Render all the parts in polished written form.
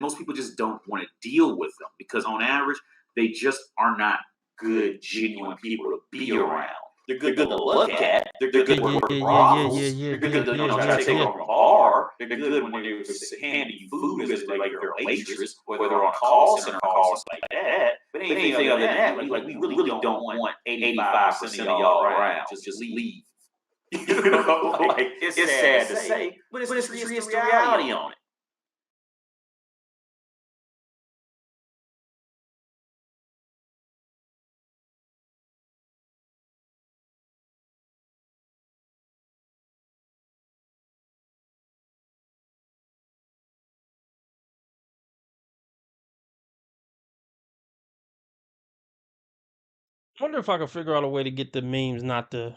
most people just don't want to deal with them because on average, they just are not good, genuine people to be around. They're good to look at. They're good to work brothels. They're good to try to take over a bar. They're good when they're handing you food as like you're a waitress, or they're on a call center calls like that. But anything other than that, we really don't want 85% of y'all around. Just leave. Like, it's sad to say, but it's the reality on it. I wonder if I could figure out a way to get the memes not to.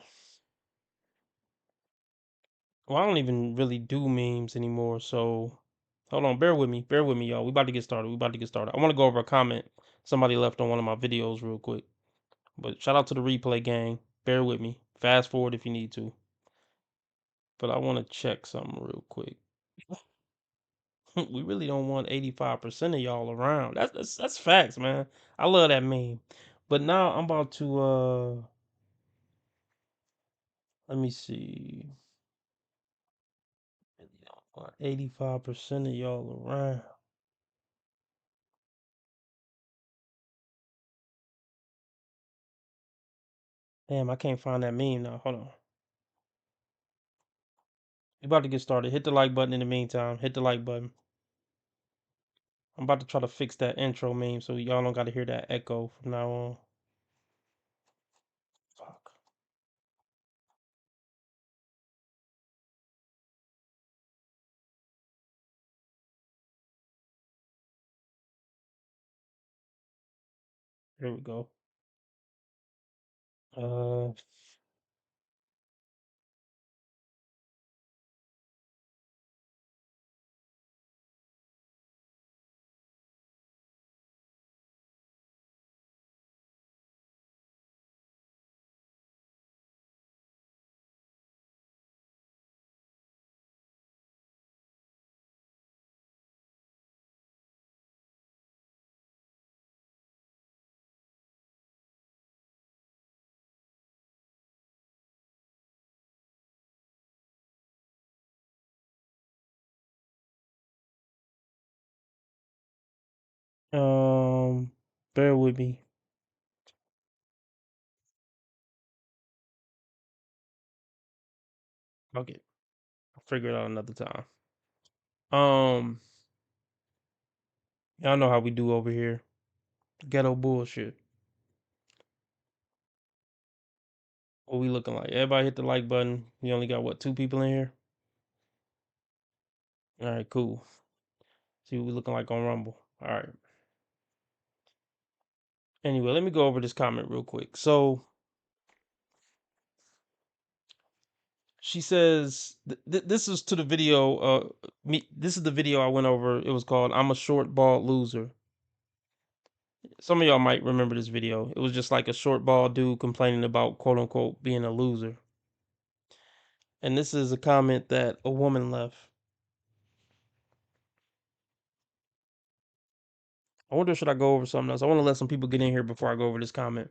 Well, I don't even really do memes anymore, so hold on, bear with me, y'all. We about to get started. I want to go over a comment somebody left on one of my videos real quick. But shout out to the replay gang. Bear with me. Fast forward if you need to. But I want to check something real quick. We really don't want 85% of y'all around. That's facts, man. I love that meme. But now I'm about to let me see. 85% of y'all around. Damn, I can't find that meme now. Hold on. We about to get started. Hit the like button in the meantime. Hit the like button. I'm about to try to fix that intro meme so y'all don't gotta hear that echo from now on. Fuck. Here we go. Uh bear with me. Okay. I'll figure it out another time. Y'all know how we do over here. Ghetto bullshit. What we looking like? Everybody hit the like button. We only got what, 2 people in here? Alright, cool. See what we looking like on Rumble. Alright. Anyway, let me go over this comment real quick. So she says this is to the video this is the video I went over. It was called I'm a Short Bald Loser. Some of y'all might remember this video. It was just like a short bald dude complaining about quote unquote being a loser. And this is a comment that a woman left. I wonder, should I go over something else? I want to let some people get in here before I go over this comment.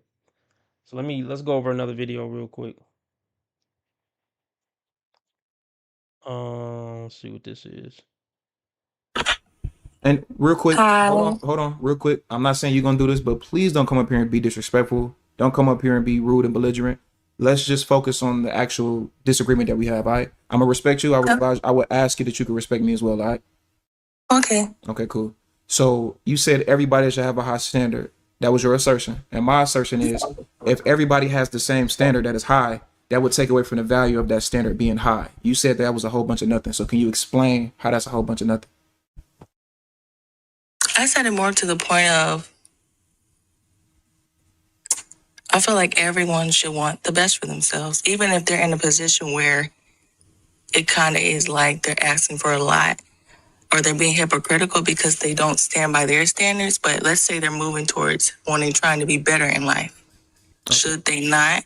So let's go over another video real quick. Let's see what this is. And real quick, hold on, real quick. I'm not saying you're gonna do this, but please don't come up here and be disrespectful. Don't come up here and be rude and belligerent. Let's just focus on the actual disagreement that we have. All right, I'm gonna respect you. I would ask you that you could respect me as well. All right. Okay. Okay, cool. So you said everybody should have a high standard. That was your assertion, and my assertion is, if everybody has the same standard that is high, that would take away from the value of that standard being high. You said that was a whole bunch of nothing. So can you explain how that's a whole bunch of nothing? I said it more to the point of, I feel like everyone should want the best for themselves, even if they're in a position where it kind of is like they're asking for a lot or they're being hypocritical because they don't stand by their standards. But let's say they're moving towards trying to be better in life. Okay. Should they not,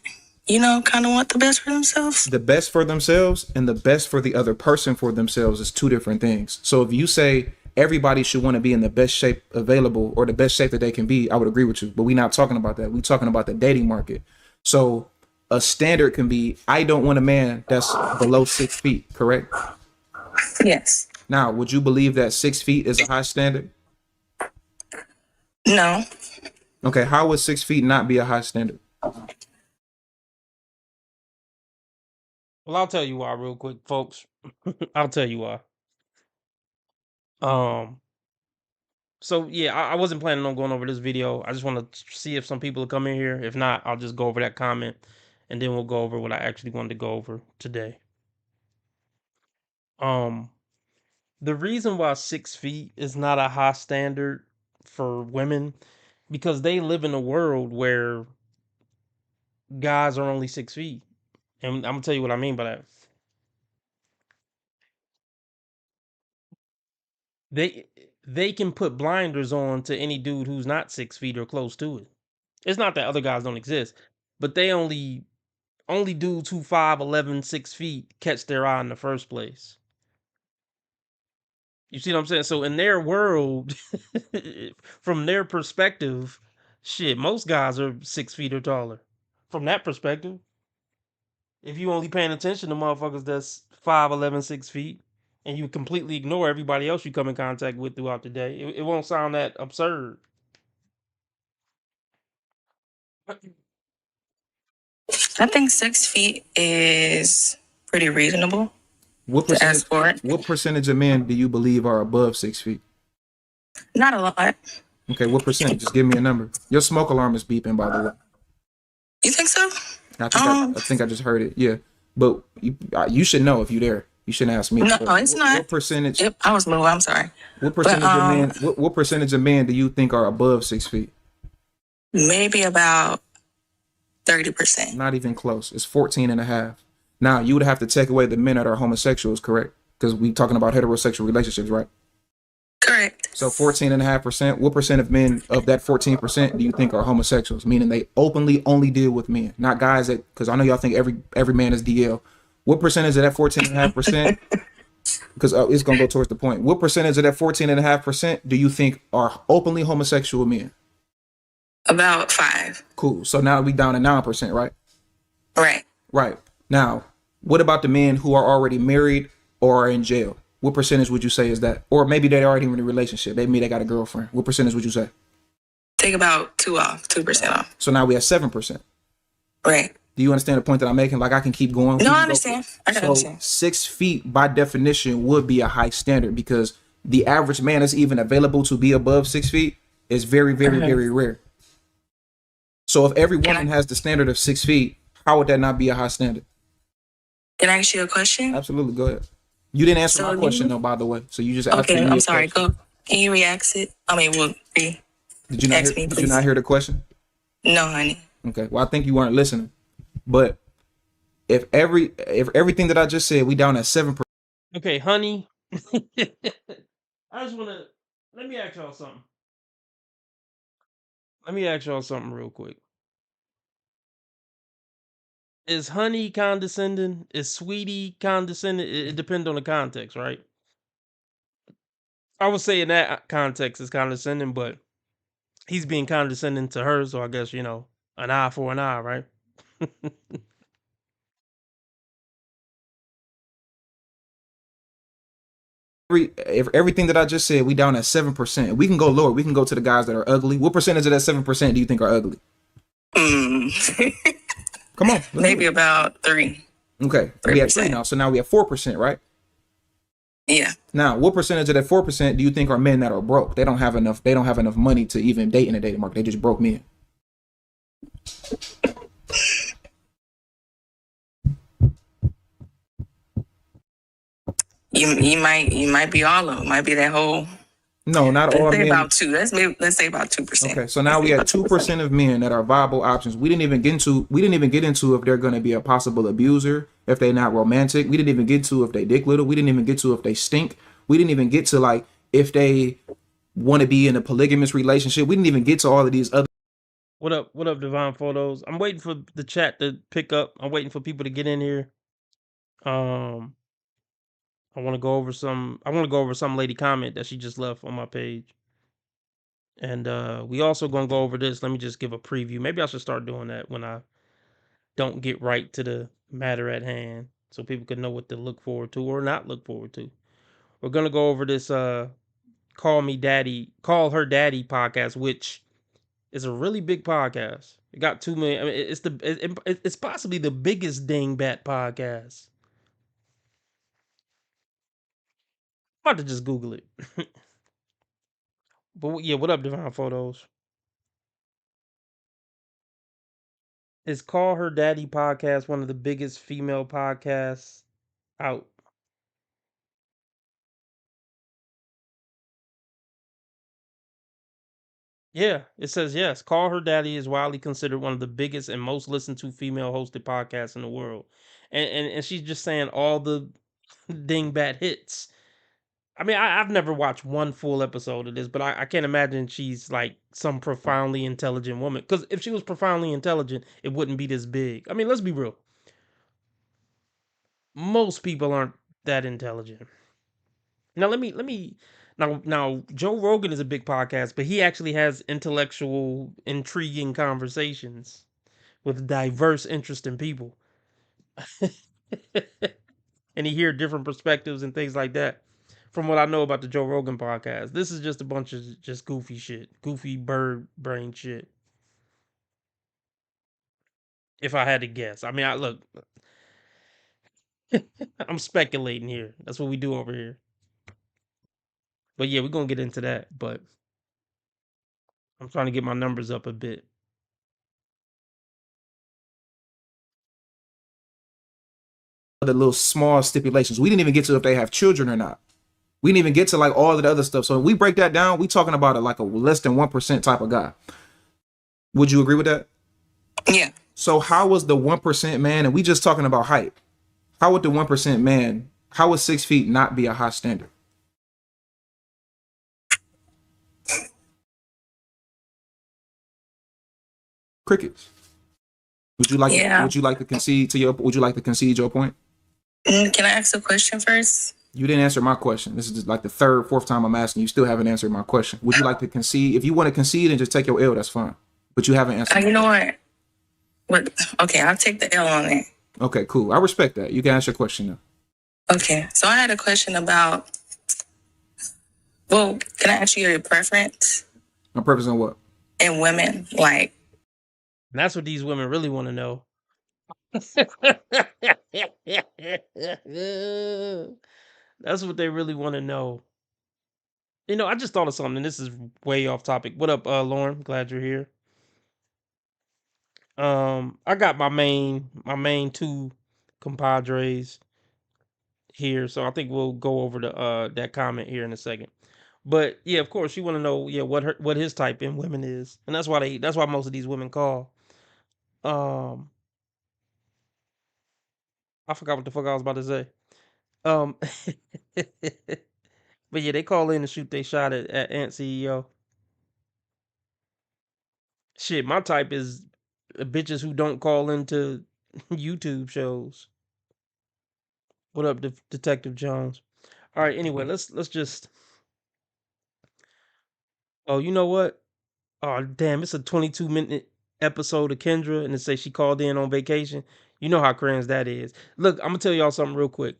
kind of want the best for themselves? The best for themselves and the best for the other person for themselves is 2 different things. So if you say everybody should want to be in the best shape available or the best shape that they can be. I would agree with you, but we're not talking about that. We're talking about the dating market. So a standard can be, I don't want a man that's below 6 feet, correct? Yes. Now, would you believe that 6 feet is a high standard? No. Okay, how would 6 feet not be a high standard? Well, I'll tell you why real quick, folks. I'll tell you why. So yeah, I wasn't planning on going over this video. I just want to see if some people will come in here. If not, I'll just go over that comment and then we'll go over what I actually wanted to go over today. The reason why 6 feet is not a high standard for women, because they live in a world where guys are only 6 feet. And I'm gonna tell you what I mean by that. They can put blinders on to any dude who's not 6 feet or close to it. It's not that other guys don't exist, but they only dudes who 5'11", 6 feet catch their eye in the first place. You see what I'm saying? So in their world, from their perspective, shit, most guys are 6 feet or taller. From that perspective, if you only paying attention to motherfuckers that's 5'11", 6 feet, and you completely ignore everybody else you come in contact with throughout the day, it won't sound that absurd. I think 6 feet is pretty reasonable What to ask for it. What percentage of men do you believe are above 6 feet? Not a lot. Okay, what percent? Just give me a number. Your smoke alarm is beeping, by the way. You think so? I think I just heard it. Yeah, but you should know if you're there. You shouldn't ask me. No, it's not. What percentage? Yep, I was moving. I'm sorry. What percentage of men? What percentage of men do you think are above 6 feet? Maybe about 30%. Not even close. It's 14.5. Now you would have to take away the men that are homosexuals, correct? Because we talking about heterosexual relationships, right? Correct. So 14.5%. What percent of men of that 14% do you think are homosexuals? Meaning they openly only deal with men, not guys that. Because I know y'all think every man is DL. What percentage of that 14.5%? Because it's gonna go towards the point. What percentage of that 14.5% do you think are openly homosexual men? About 5. Cool. So now we down to 9%, right? Right. Right. Now, what about the men who are already married or are in jail? What percentage would you say is that? Or maybe they're already in a relationship. Maybe they got a girlfriend. What percentage would you say? Take about 2% off. So now we have 7%. Right. Do you understand the point that I'm making? Like I can keep going. No, I understand. I can understand. 6 feet by definition would be a high standard because the average man that's even available to be above 6 feet is very, very, very rare. So if every woman has the standard of 6 feet, how would that not be a high standard? Can I ask you a question? Absolutely. Go ahead. You didn't answer my question though, by the way. So you just asked me. Okay, I'm sorry. Go. Can you re-ask it? I mean, Did you not hear the question? No, honey. Okay. Well, I think you weren't listening. But if everything that I just said, we down at 7%. Okay, honey. I just want to let me ask y'all something. Let me ask y'all something real quick. Is honey condescending? Is sweetie condescending? It depends on the context, right? I would say in that context it's condescending, but he's being condescending to her, so I guess, an eye for an eye, right? If everything that I just said, we down at 7%. We can go lower. We can go to the guys that are ugly. What percentage of that 7% do you think are ugly? Come on. Maybe about 3. Okay. 3%. We have 3 now. So now we have 4%, right? Yeah. Now, what percentage of that 4% do you think are men that are broke? They don't have enough money to even date in the dating market. They just broke men. You might be all of them. Might be that whole. No, not all men. About 2. Let's say about 2%. Okay, so now we have 2% of men that are viable options. We didn't even get into if they're going to be a possible abuser, if they're not romantic. We didn't even get to if they dick little. We didn't even get to if they stink. We didn't even get to like if they want to be in a polygamous relationship. We didn't even get to all of these other. What up, Divine Photos? I'm waiting for the chat to pick up. I'm waiting for people to get in here. I want to go over some lady comment that she just left on my page. And we also gonna go over this. Let me just give a preview. Maybe I should start doing that when I don't get right to the matter at hand, so people can know what to look forward to or not look forward to. We're gonna go over this Call Her Daddy podcast, which is a really big podcast. It got 2 million. I mean, it's possibly the biggest dingbat podcast. I'm about to just Google it. But yeah, what up, Divine Photos? Is Call Her Daddy podcast one of the biggest female podcasts out? Yeah, it says yes. Call Her Daddy is widely considered one of the biggest and most listened to female hosted podcasts in the world. And she's just saying all the dingbat hits. I mean, I've never watched one full episode of this, but I can't imagine she's like some profoundly intelligent woman. Because if she was profoundly intelligent, it wouldn't be this big. I mean, let's be real. Most people aren't that intelligent. Now now Joe Rogan is a big podcast, but he actually has intellectual, intriguing conversations with diverse, interesting people. And he hear different perspectives and things like that. From what I know about the Joe Rogan podcast, this is just a bunch of just goofy shit, goofy bird brain shit. If I had to guess, I mean, I look, I'm speculating here. That's what we do over here. But yeah, we're gonna get into that. But I'm trying to get my numbers up a bit. The little small stipulations. We didn't even get to if they have children or not. We didn't even get to like all of the other stuff. So if we break that down, we talking about it like a less than 1% type of guy. Would you agree with that? Yeah. So how was the 1% man, and we just talking about height, how would the 1% man, how would 6 feet not be a high standard? Crickets. Would you like to concede your point? Can I ask a question first? You didn't answer my question. This is just like the third, fourth time I'm asking. You still haven't answered my question. Would you like to concede? If you want to concede and just take your L, that's fine. But you haven't answered. You know what? Okay, I'll take the L on it. Okay, cool. I respect that. You can ask your question now. Okay, so I had a question about. Well, can I ask you your preference? My preference on what? In women, like. And that's what these women really want to know. That's what they really want to know. You know, I just thought of something. This is way off topic. What up, Lauren? Glad you're here. I got my main two compadres here, so I think we'll go over the that comment here in a second. But yeah, of course, you want to know what his type in women is, and that's why most of these women call. I forgot what the fuck I was about to say. But yeah, they call in and shoot they shot at Ant CEO. Shit, my type is bitches who don't call into YouTube shows. What up, Detective Jones? All right, anyway, let's just. Oh, you know what? Oh, damn, it's a 22-minute episode of Kendra, and it say she called in on vacation. You know how cringe that is. Look, I'm gonna tell y'all something real quick.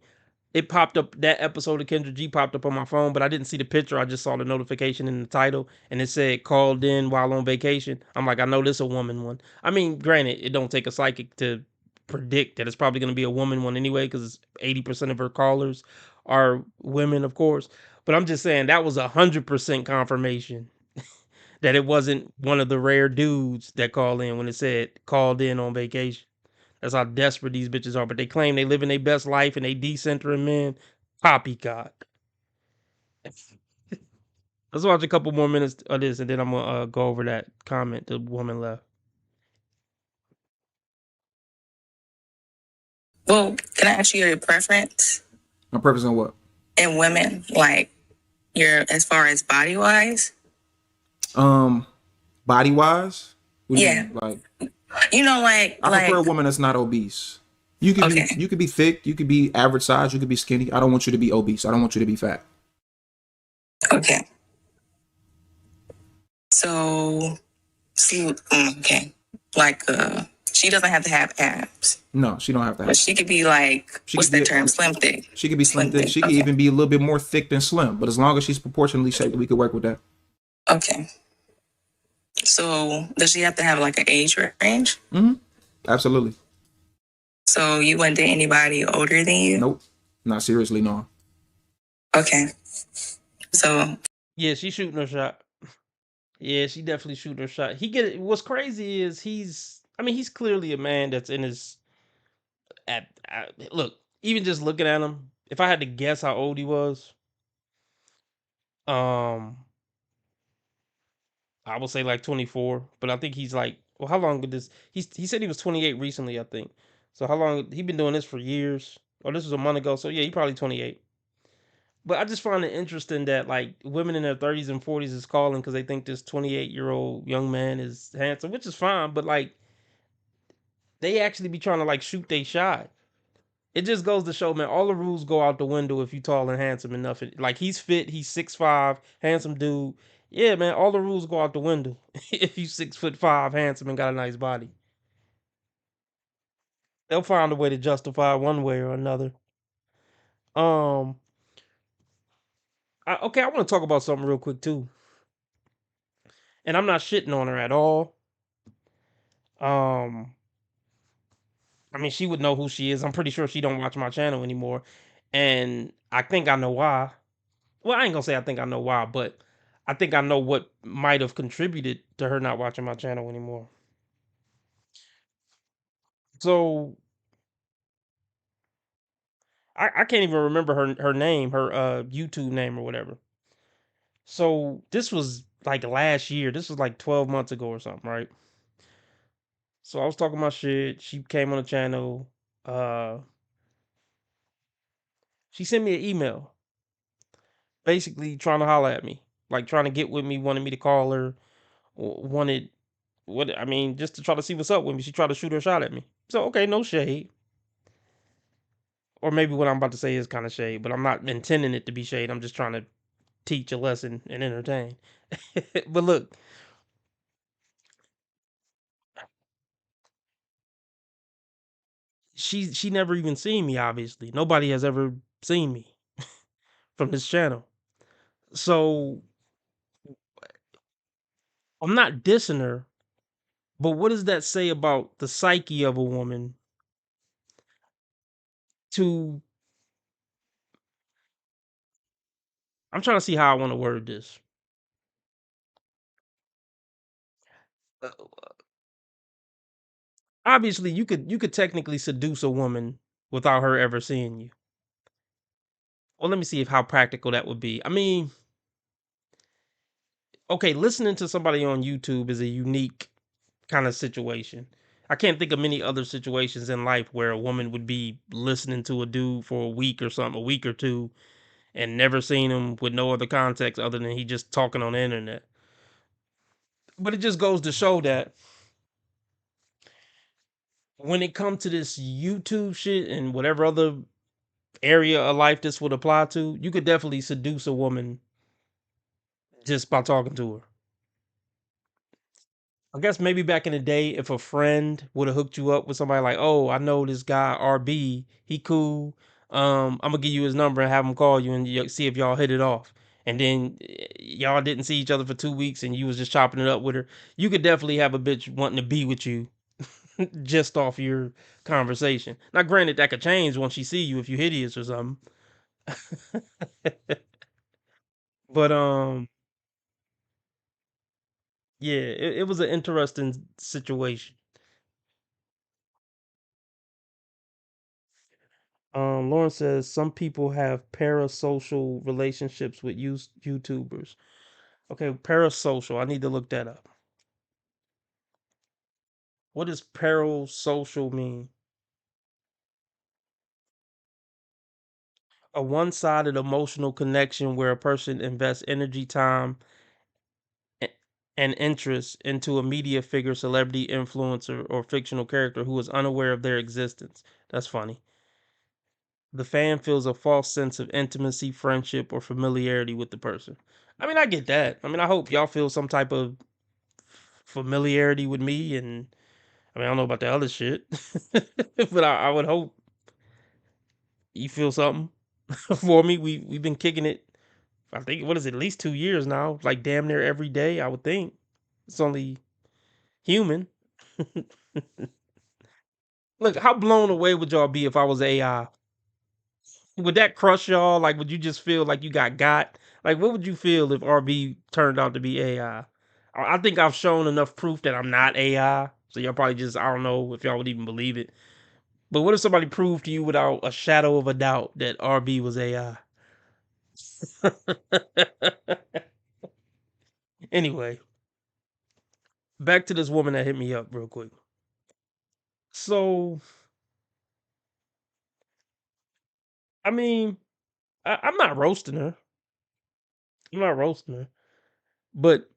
It popped up, that episode of Kendra G popped up on my phone, but I didn't see the picture. I just saw the notification in the title, and it said called in while on vacation. I'm like, I know this a woman one. I mean, granted, it don't take a psychic to predict that it's probably going to be a woman one anyway, because 80% of her callers are women, of course. But I'm just saying that was 100% confirmation that it wasn't one of the rare dudes that call in when it said called in on vacation. That's how desperate these bitches are. But they claim they living their best life and they decentering men. Poppycock. Let's watch a couple more minutes of this, and then I'm gonna go over that comment the woman left. Well, can I ask you your preference? My preference on what? In women, like as far as body wise. Body wise. Yeah. Like. You know, I prefer a woman that's not obese. You could Okay. be thick, you could be average size, you could be skinny. I don't want you to be obese. I don't want you to be fat. Okay. So, okay. Like, she doesn't have to have abs, No, she don't have to but have. she could be like, She what's could be that term? Slim thick. she could be slim thick. She could Okay. even be a little bit more thick than slim. But as long as she's proportionally shaped, we could work with that. Okay. So, does she have to have like an age range? Absolutely. So, you wouldn't date anybody older than you? Nope. Not seriously, no. Okay. So, Yeah, she's shooting her shot. Yeah, she definitely shooting her shot. What's crazy is he's clearly a man that's in his look, even just looking at him, if I had to guess how old he was, um I would say like 24, but I think he's like, well, how long did this? He said he was 28 recently, I think. So how long he been doing this for years? Oh, this was a month ago. So yeah, he probably 28. But I just find it interesting that like women in their 30s and 40s is calling because they think this 28-year-old young man is handsome, which is fine. But like they actually be trying to like shoot they shot. It just goes to show, man, all the rules go out the window if you tall and handsome enough. Like he's fit, he's 6'5", handsome dude. Yeah, man, all the rules go out the window if you 6'5", handsome and got a nice body. They'll find a way to justify one way or another. Um, okay, I want to talk about something real quick too, and I'm not shitting on her at all. Um, she would know who she is. I'm pretty sure she don't watch my channel anymore, and I think I know why. Well, I ain't gonna say I think I know why, but I think I know what might have contributed to her not watching my channel anymore. So I can't even remember her name, her YouTube name or whatever. So this was like last year. This was like 12 months ago or something, right? So I was talking my shit. She came on the channel. Uh, she sent me an email, basically trying to holler at me, like trying to get with me, wanted me to call her, wanted just to try to see what's up with me. She tried to shoot her shot at me. So okay, no shade. Or maybe what I'm about to say is kind of shade, but I'm not intending it to be shade. I'm just trying to teach a lesson and entertain. But look, she never even seen me, obviously. Nobody has ever seen me from this channel. So I'm not dissing her, but what does that say about the psyche of a woman to I'm trying to see how I want to word this. Uh, Obviously, you could technically seduce a woman without her ever seeing you. Well, let me see if how practical that would be. Okay, listening to somebody on YouTube is a unique kind of situation. I can't think of many other situations in life where a woman would be listening to a dude for a week or something, a week or two, and never seen him with no other context other than he just talking on the internet. But it just goes to show that when it comes to this YouTube shit and whatever other area of life this would apply to, you could definitely seduce a woman just by talking to her. I guess maybe back in the day, if a friend would have hooked you up with somebody like, oh, I know this guy RB, he cool. I'm gonna give you his number and have him call you and see if y'all hit it off. And then y'all didn't see each other for 2 weeks and you was just chopping it up with her. You could definitely have a bitch wanting to be with you just off your conversation. Now, granted, that could change once she see you if you hideous or something. But yeah, it was an interesting situation. Lauren says some people have parasocial relationships with YouTubers. Okay, parasocial. I need to look that up. What does parasocial mean? A one-sided emotional connection where a person invests energy, time, and interest into a media figure, celebrity, influencer, or fictional character who is unaware of their existence. That's funny. The fan feels a false sense of intimacy, friendship, or familiarity with the person. I mean, I get that. I mean, I hope y'all feel some type of familiarity with me, and I mean, I don't know about the other shit, but I would hope you feel something for me. We've been kicking it. I think what is it, at least 2 years now, like damn near every day. I would think it's only human. Look, how blown away would y'all be if I was AI? Would that crush y'all? Like, would you just feel like you got? Like, what would you feel if RB turned out to be AI? I think I've shown enough proof that I'm not AI. So y'all probably just, I don't know if y'all would even believe it. But what if somebody proved to you without a shadow of a doubt that RB was AI? Anyway, back to this woman that hit me up real quick. So, I mean, I'm not roasting her. I'm not roasting her. But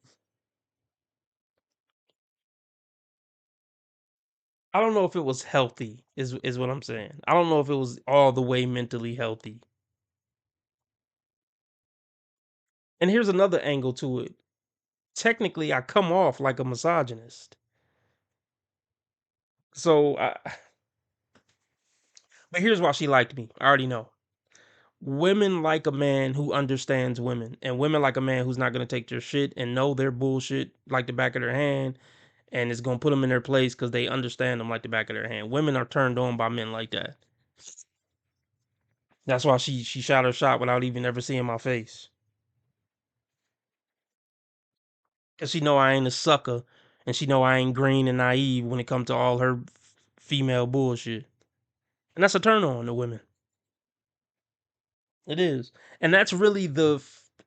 I don't know if it was healthy, is what I'm saying. I don't know if it was all the way mentally healthy. And here's another angle to it. Technically, I come off like a misogynist. So, but here's why she liked me. I already know. Women like a man who understands women, and women like a man who's not going to take their shit and know their bullshit like the back of their hand, and is going to put them in their place because they understand them like the back of their hand. Women are turned on by men like that. That's why she shot her shot without even ever seeing my face. Cause she know I ain't a sucker, and she know I ain't green and naive when it comes to all her female bullshit. And that's a turn on to women. It is. And that's really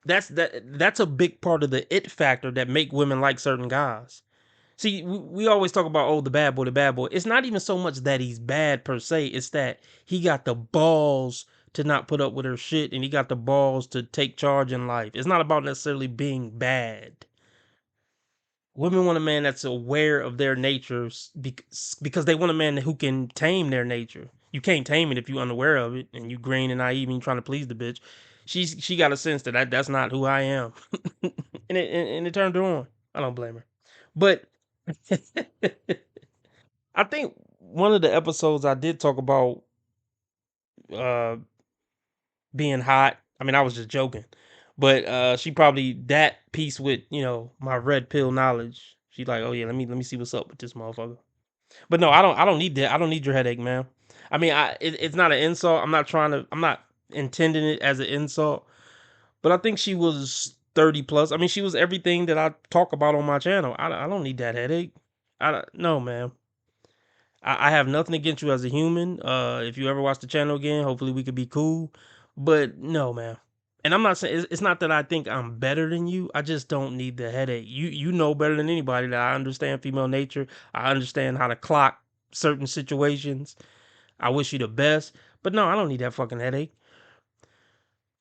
that's a big part of the it factor that make women like certain guys. See, we always talk about, oh, the bad boy, the bad boy. It's not even so much that he's bad per se, it's that he got the balls to not put up with her shit, and he got the balls to take charge in life. It's not about necessarily being bad. Women want a man that's aware of their natures because they want a man who can tame their nature. You can't tame it if you're unaware of it and you green and naive and you trying to please the bitch. She got a sense that that's not who I am, and it turned her on. I don't blame her, but I think one of the episodes I did talk about uh being hot. I mean, I was just joking, but she probably that piece with my red pill knowledge. She like, oh yeah, let me see what's up with this motherfucker. But no, I don't need that. I don't need your headache, man. I mean, it's not an insult. I'm not intending it as an insult. But I think she was 30 plus. I mean, she was everything that I talk about on my channel. I don't need that headache. No, man. I have nothing against you as a human. If you ever watch the channel again, hopefully we could be cool. But no, man. And I'm not saying it's not that I think I'm better than you. I just don't need the headache. You know better than anybody that I understand female nature. I understand how to clock certain situations. I wish you the best. But no, I don't need that fucking headache.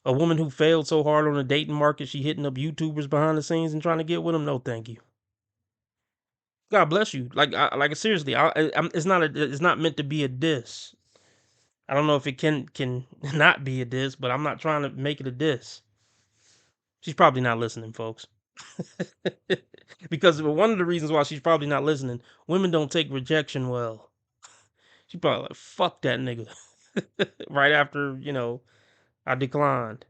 A woman who failed so hard on the dating market, she hitting up YouTubers behind the scenes and trying to get with them. No, thank you. God bless you. Like seriously, it's not meant to be a diss. I don't know if it can not be a diss, but I'm not trying to make it a diss. She's probably not listening, folks. Because one of the reasons why she's probably not listening, women don't take rejection well. She probably like, fuck that nigga. Right after, I declined.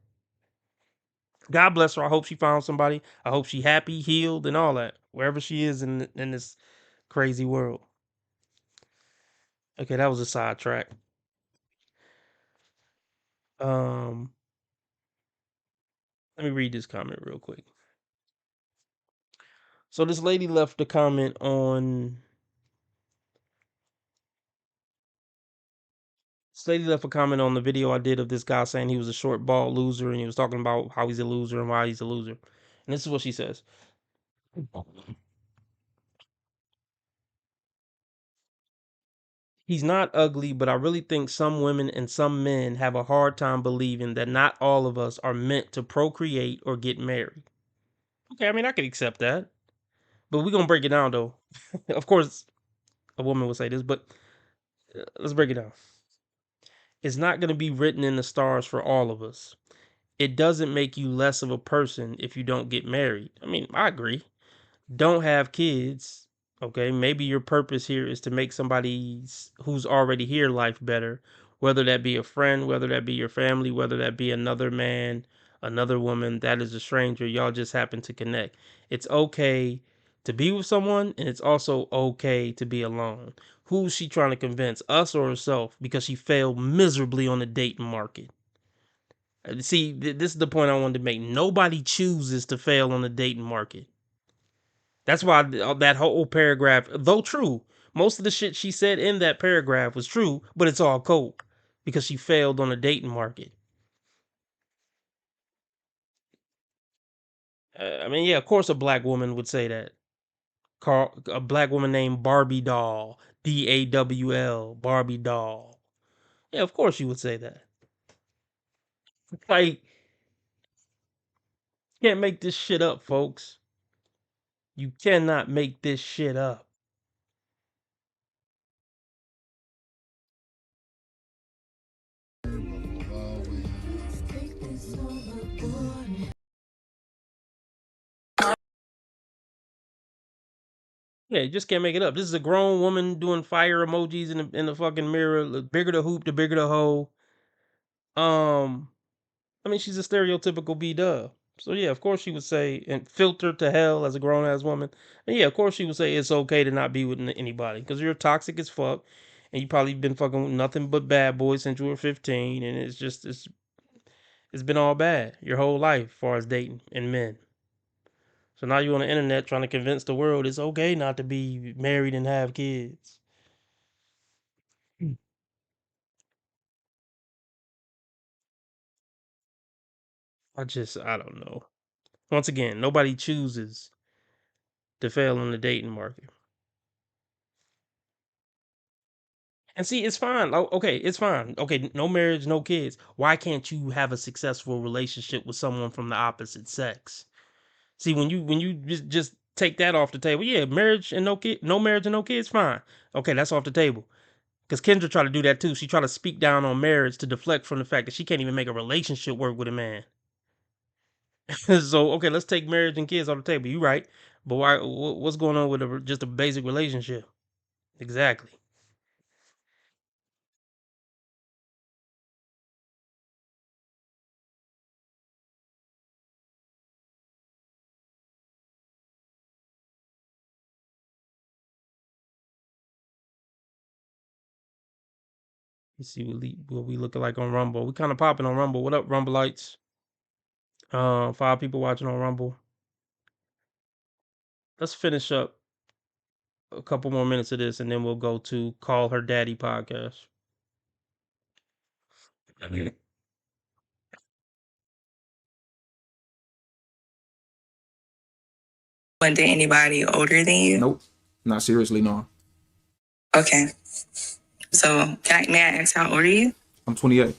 God bless her. I hope she found somebody. I hope she happy, healed, and all that. Wherever she is in this crazy world. Okay, that was a sidetrack. Let me read this comment real quick. So this lady left a comment on. This lady left a comment on the video I did of this guy saying he was a short ball loser, and he was talking about how he's a loser and why he's a loser. And this is what she says. He's not ugly, but I really think some women and some men have a hard time believing that not all of us are meant to procreate or get married. Okay, I mean, I could accept that. But we're gonna break it down though. Of course, a woman would say this, but let's break it down. It's not gonna be written in the stars for all of us. It doesn't make you less of a person if you don't get married. I mean, I agree. Don't have kids. Okay, maybe your purpose here is to make somebody who's already here life better, whether that be a friend, whether that be your family, whether that be another man, another woman that is a stranger. Y'all just happen to connect. It's okay to be with someone, and it's also okay to be alone. Who's she trying to convince, us or herself? Because she failed miserably on the dating market. See, this is the point I wanted to make. Nobody chooses to fail on the dating market. That's why that whole paragraph, though true, most of the shit she said in that paragraph was true, but it's all cope because she failed on the dating market. I mean, yeah, of course a black woman would say that. A black woman named Barbie Doll, DAWL, Barbie Doll. Yeah, of course you would say that. Like, you can't make this shit up, folks. You cannot make this shit up. Yeah, you just can't make it up. This is a grown woman doing fire emojis in the fucking mirror. The bigger the hoop, the bigger the hole. I mean, she's a stereotypical B-dub. So yeah, of course she would say, and filter to hell as a grown ass woman. And yeah, of course she would say it's okay to not be with anybody because you're toxic as fuck, and you probably been fucking with nothing but bad boys since you were 15, and it's been all bad your whole life as far as dating and men. So now you're on the internet trying to convince the world it's okay not to be married and have kids. I don't know. Once again, nobody chooses to fail in the dating market. And see, it's fine. Okay, it's fine. Okay, no marriage, no kids. Why can't you have a successful relationship with someone from the opposite sex? See, when you just take that off the table, yeah, marriage and no marriage and no kids, fine. Okay, that's off the table. Because Kendra tried to do that too. She tried to speak down on marriage to deflect from the fact that she can't even make a relationship work with a man. So okay, let's take marriage and kids off the table. You right, but why? What's going on with just a basic relationship? Exactly. Let's see what we looking like on Rumble. We kind of popping on Rumble. What up, Rumbleites? 5 people watching on Rumble. Let's finish up a couple more minutes of this, and then we'll go to Call Her Daddy podcast. But did anybody older than you? Nope. Not seriously, no. Okay. So may I ask how old are you? I'm 28.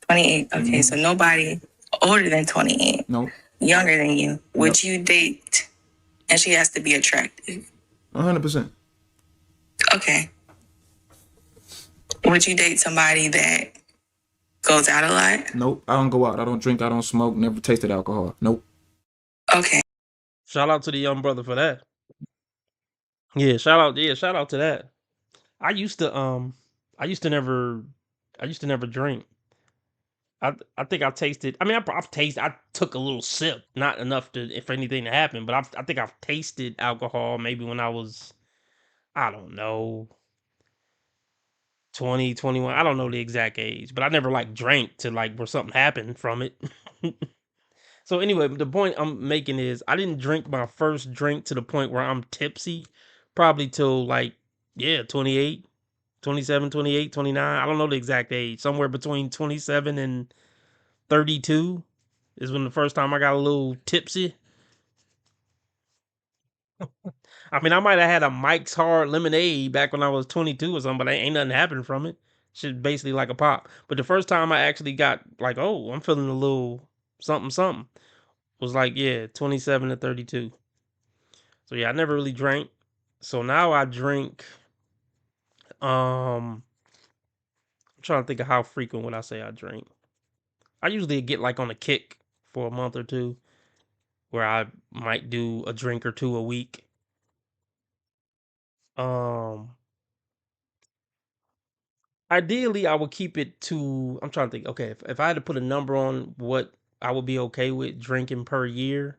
28. Okay, so nobody older than 28. Nope. Younger than you. Would you date? And she has to be attractive. 100%. Okay. Would you date somebody that goes out a lot? Nope. I don't go out. I don't drink. I don't smoke. Never tasted alcohol. Nope. Okay. Shout out to the young brother for that. Yeah, shout out to that. I used to never drink. I think I tasted. I mean, I've tasted. I took a little sip, not enough for anything to happen. But I think I've tasted alcohol maybe when I was, I don't know, 20, 21. I don't know the exact age, but I never like drank to like where something happened from it. So anyway, the point I'm making is I didn't drink my first drink to the point where I'm tipsy, probably till like 28, 27, 28, 29. I don't know the exact age. Somewhere between 27 and 32 is when the first time I got a little tipsy. I mean, I might have had a Mike's Hard Lemonade back when I was 22 or something, but ain't nothing happened from it. Shit basically like a pop. But the first time I actually got like, oh, I'm feeling a little something was like, 27 to 32. So yeah, I never really drank. So now I drink. I'm trying to think of how frequent would I say I drink. I usually get like on a kick for a month or two, where I might do a drink or two a week. Um, Ideally, I would keep it to. I'm trying to think. Okay, if I had to put a number on what I would be okay with drinking per year,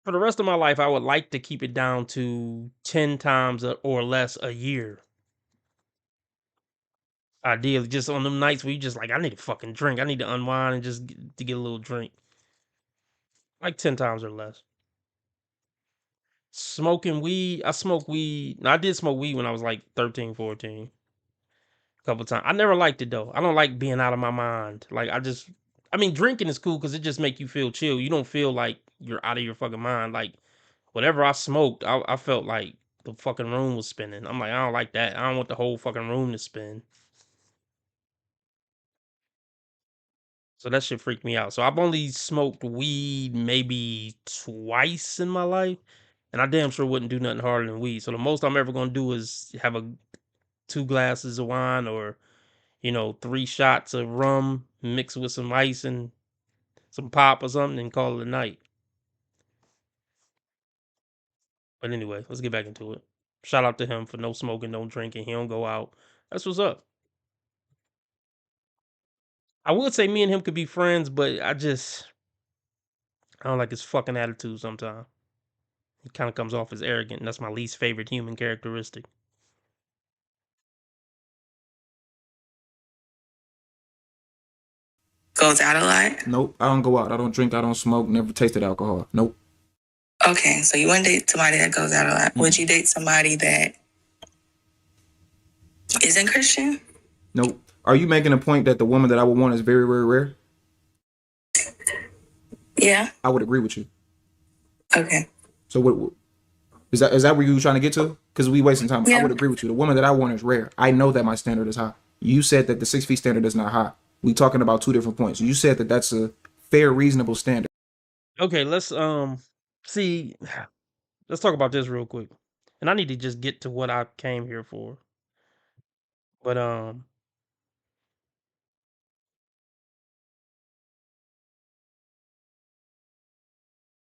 for the rest of my life, I would like to keep it down to 10 times or less a year. Ideally, just on them nights where you just like, I need to fucking drink. I need to unwind and just to get a little drink. Like 10 times or less. Smoking weed, I smoke weed. Now, I did smoke weed when I was like 13, 14. A couple times. I never liked it though. I don't like being out of my mind. Like I mean, drinking is cool because it just make you feel chill. You don't feel like you're out of your fucking mind. Like whatever I smoked, I felt like the fucking room was spinning. I'm like, I don't like that. I don't want the whole fucking room to spin. So that shit freaked me out. So I've only smoked weed maybe twice in my life, and I damn sure wouldn't do nothing harder than weed. So the most I'm ever gonna do is have 2 glasses of wine, or 3 shots of rum mixed with some ice and some pop or something, and call it a night. But anyway, let's get back into it. Shout out to him for no smoking, no drinking. He don't go out. That's what's up. I would say me and him could be friends, but I don't like his fucking attitude sometimes. He kind of comes off as arrogant, and that's my least favorite human characteristic. Goes out a lot? Nope. I don't go out. I don't drink. I don't smoke. Never tasted alcohol. Nope. Okay, so you wouldn't date somebody that goes out a lot. Would you date somebody that isn't Christian? Nope. Are you making a point that the woman that I would want is very, very rare? Yeah. I would agree with you. Okay. So what is that where you were trying to get to? Because we wasting time. Yeah. I would agree with you. The woman that I want is rare. I know that my standard is high. You said that the 6 feet standard is not high. We talking about two different points. You said that that's a fair, reasonable standard. Okay, let's see. Let's talk about this real quick. And I need to just get to what I came here for. But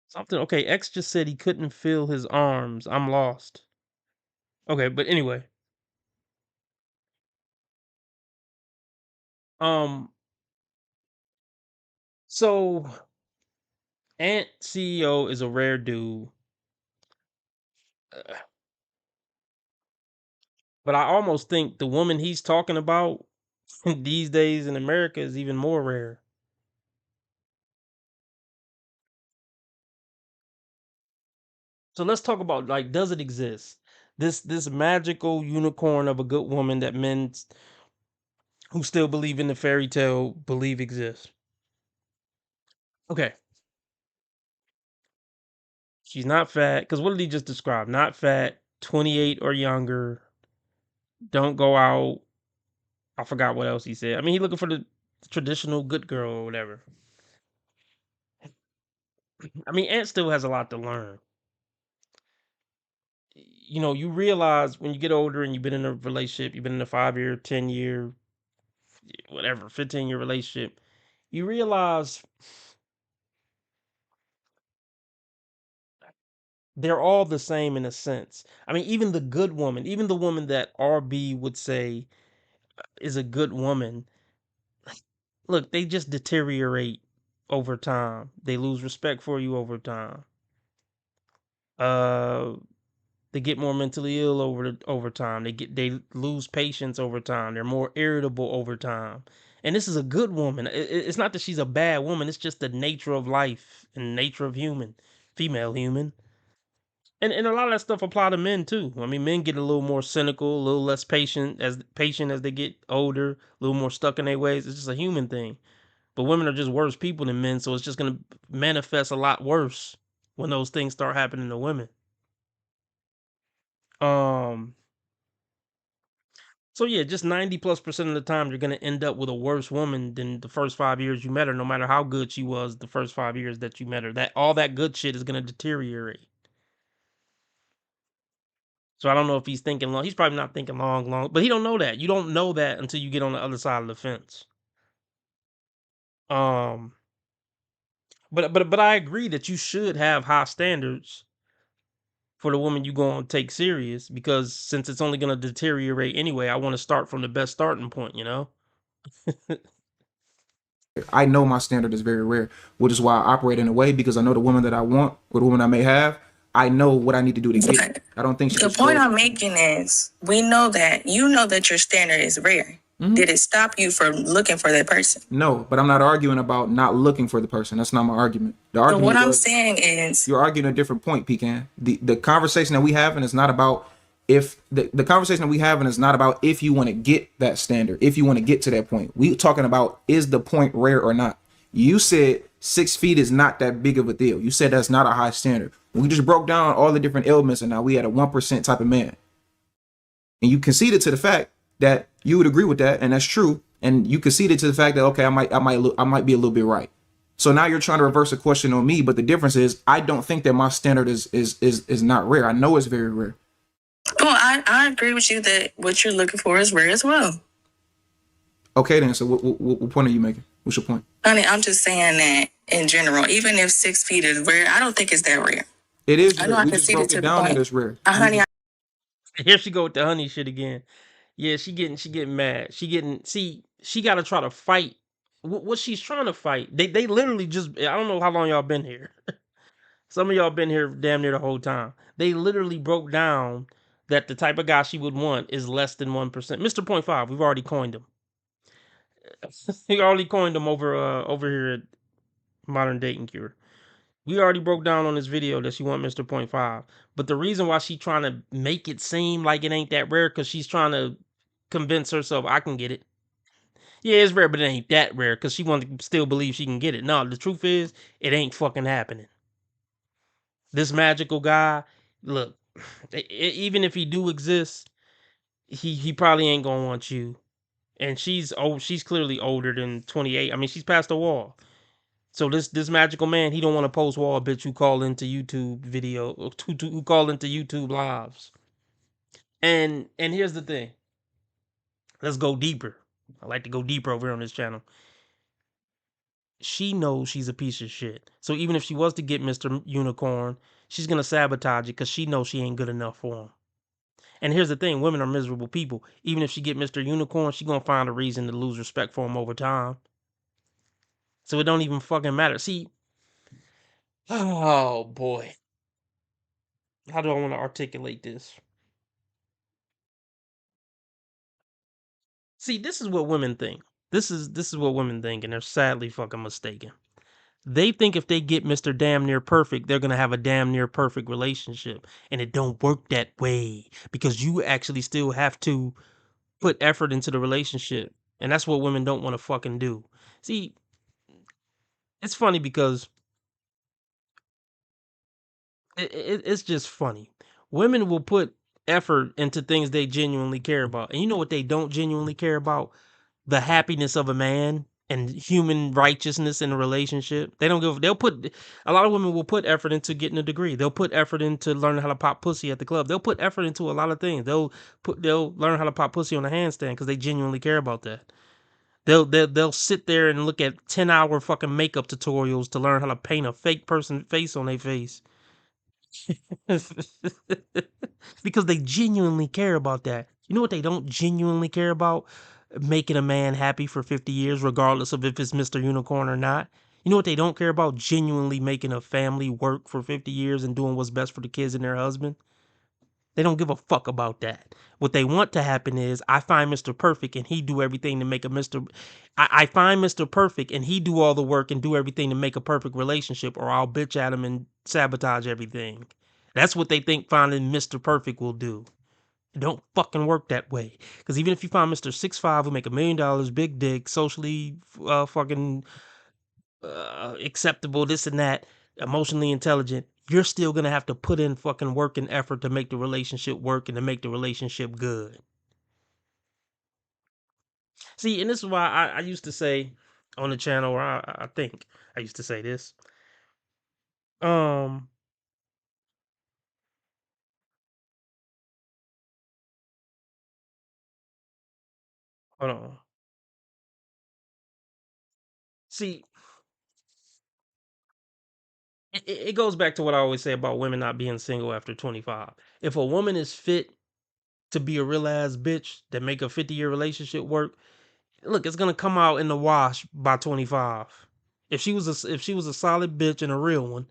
something. Okay, X just said he couldn't feel his arms. I'm lost. Okay, but anyway. So Ant CEO is a rare dude. uh, But I almost think the woman he's talking about these days in America is even more rare. So let's talk about, like, does it exist? This magical unicorn of a good woman that men who still believe in the fairy tale believe exists. Okay. She's not fat, because what did he just describe? Not fat, 28 or younger, don't go out. I forgot what else he said. I mean, he looking for the traditional good girl or whatever. I mean, Ant still has a lot to learn. You realize when you get older and you've been in a relationship, you've been in a 5-year, 10-year, whatever, 15-year relationship, you realize they're all the same in a sense. I mean, even the good woman, even the woman that RB would say is a good woman, look, they just deteriorate over time. They lose respect for you over time. Uh they get more mentally ill over time. They lose patience over time. They're more irritable over time. And this is a good woman. It's not that she's a bad woman. It's just the nature of life and nature of female human. And a lot of that stuff apply to men too. I mean, men get a little more cynical, a little less patient as they get older, a little more stuck in their ways. It's just a human thing. But women are just worse people than men, so it's just gonna manifest a lot worse when those things start happening to women. Um So yeah, just 90+% of the time you're gonna end up with a worse woman than the first 5 years you met her, no matter how good she was the first 5 years that you met her. That all that good shit is gonna deteriorate. So I don't know if he's thinking long. He's probably not thinking long, but he don't know that. You don't know that until you get on the other side of the fence. Um, but I agree that you should have high standards for the woman you going to take serious, because since it's only going to deteriorate anyway, I want to start from the best starting point, you know? I know my standard is very rare, which is why I operate in a way, because I know the woman that I want or the woman I may have. I know what I need to do to get it. I don't think she The should point go- I'm making is we know that you know that your standard is rare. Did it stop you from looking for that person? No, but I'm not arguing about not looking for the person. That's not my argument. The So argument what I'm was- saying is you're arguing a different point, Pecan. The conversation that we having is not about if the conversation that we having is not about if you want to get that standard, if you want to get to that point. We talking about, is the point rare or not? You said 6 feet is not that big of a deal. You said that's not a high standard. We just broke down all the different elements, and now we had a 1% type of man. And you conceded to the fact that you would agree with that, and that's true. And you conceded to the fact that, okay, I might be a little bit right. So now you're trying to reverse a question on me, but the difference is I don't think that my standard is not rare. I know it's very rare. well, I agree with you that what you're looking for is rare as well. Okay, then. So what point are you making? What's your point? Honey, I'm just saying that in general, even if 6 feet is rare, I don't think it's that rare. It is I know rare. I We just conceded broke to it the down point. that it's rare. Honey, Here she go with the honey shit again. Yeah, she getting mad. She got to try to fight. What she's trying to fight. They literally just, I don't know how long y'all been here. Some of y'all been here damn near the whole time. They literally broke down that the type of guy she would want is less than 1%. Mr. 0.5, we've already coined him. We already coined him over here at Modern Dating Cure. We already broke down on this video that she want Mr. 0.5. But the reason why she trying to make it seem like it ain't that rare, because she's trying to convince herself I can get it. Yeah, it's rare, but it ain't that rare, because she wants to still believe she can get it. No, the truth is, it ain't fucking happening. This magical guy, look, even if he do exist, he probably ain't gonna want you. And she's clearly older than 28. I mean, she's past the wall. So this magical man, he don't want to post wall bitch who call into YouTube video, who call into YouTube lives. And here's the thing. Let's go deeper. I like to go deeper over here on this channel. She knows she's a piece of shit. So even if she was to get Mr. Unicorn, she's gonna sabotage it because she knows she ain't good enough for him. And here's the thing, women are miserable people. Even if she get Mr. Unicorn, she gonna find a reason to lose respect for him over time. So it don't even fucking matter. See, oh boy. How do I want to articulate this? See, this is what women think. This is what women think, and they're sadly fucking mistaken. They think if they get Mr. Damn Near Perfect, they're gonna have a damn near perfect relationship. And it don't work that way. Because you actually still have to put effort into the relationship. And that's what women don't want to fucking do. See, it's funny because it's just funny. Women will put effort into things they genuinely care about. And you know what they don't genuinely care about? The happiness of a man and human righteousness in a relationship. They'll put, a lot of women will put effort into getting a degree. They'll put effort into learning how to pop pussy at the club. They'll put effort into a lot of things. They'll learn how to pop pussy on a handstand because they genuinely care about that. They'll sit there and look at 10-hour fucking makeup tutorials to learn how to paint a fake person face on their face. Because they genuinely care about that. You know what they don't genuinely care about? Making a man happy for 50 years, regardless of if it's Mr. Unicorn or not. You know what they don't care about? Genuinely making a family work for 50 years and doing what's best for the kids and their husband. They don't give a fuck about that. What they want to happen is I find Mr. Perfect and he do everything to make a I find Mr. Perfect and he do all the work and do everything to make a perfect relationship, or I'll bitch at him and sabotage everything. That's what they think finding Mr. Perfect will do. It don't fucking work that way. Because even if you find Mr. 6'5" who make $1 million, big dick, socially fucking acceptable, this and that, emotionally intelligent, you're still gonna have to put in fucking work and effort to make the relationship work and to make the relationship good. See, and this is why I used to say on the channel, or I think I used to say this. Um, hold on. See, it goes back to what I always say about women not being single after 25. If a woman is fit to be a real ass bitch that make a 50-year relationship work, look, it's gonna come out in the wash by 25. If she was a solid bitch and a real one,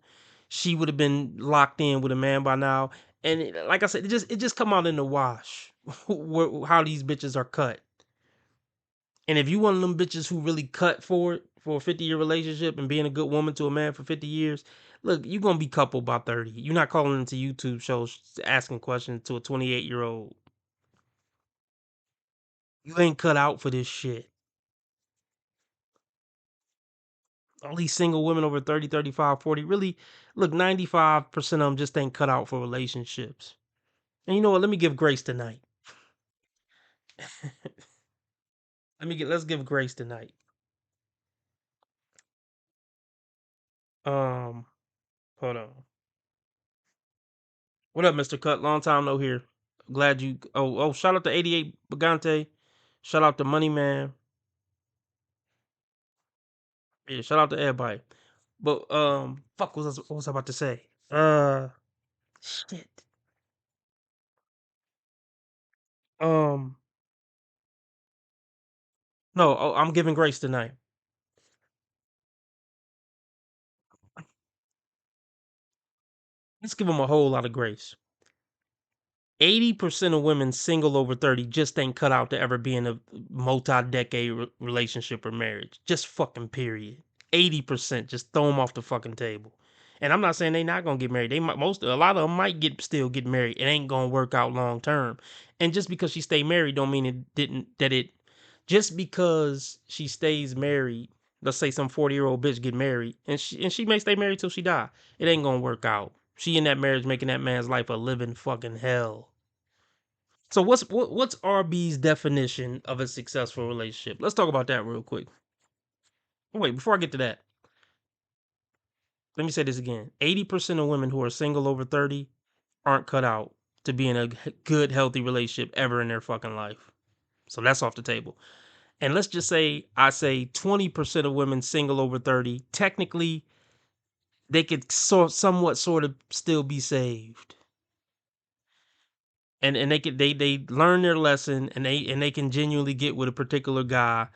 she would have been locked in with a man by now. And like I said, it just come out in the wash how these bitches are cut. And if you one of them bitches who really cut for it for a 50-year relationship and being a good woman to a man for 50 years, look, you're gonna be coupled by 30. You're not calling into YouTube shows asking questions to a 28-year-old. You ain't cut out for this shit. All these single women over 30, 35, 40, really, look, 95% of them just ain't cut out for relationships. And you know what? Let me give grace tonight. Let's give grace tonight. Um, hold on. What up, Mr. Cut? Long time no here. Glad you. Shout out to 88 Bagante. Shout out to Money Man. Yeah, shout out to everybody. But fuck, what was I about to say? Shit. Um, no, I'm giving grace tonight. Let's give them a whole lot of grace. 80% of women single over 30 just ain't cut out to ever be in a multi-decade relationship or marriage. Just fucking period. 80% just throw them off the fucking table. And I'm not saying they not gonna get married. They might a lot of them might still get married. It ain't gonna work out long term. And just because she stay married don't mean it didn't that it just because she stays married, let's say some 40-year-old bitch get married and she may stay married till she die. It ain't gonna work out. She in that marriage making that man's life a living fucking hell. So what's RB's definition of a successful relationship? Let's talk about that real quick. Wait, before I get to that, let me say this again. 80% of women who are single over 30 aren't cut out to be in a good, healthy relationship ever in their fucking life. So that's off the table. And let's just say I say 20% of women single over 30, technically they could somewhat sort of still be saved. And they learn their lesson and they can genuinely get with a particular guy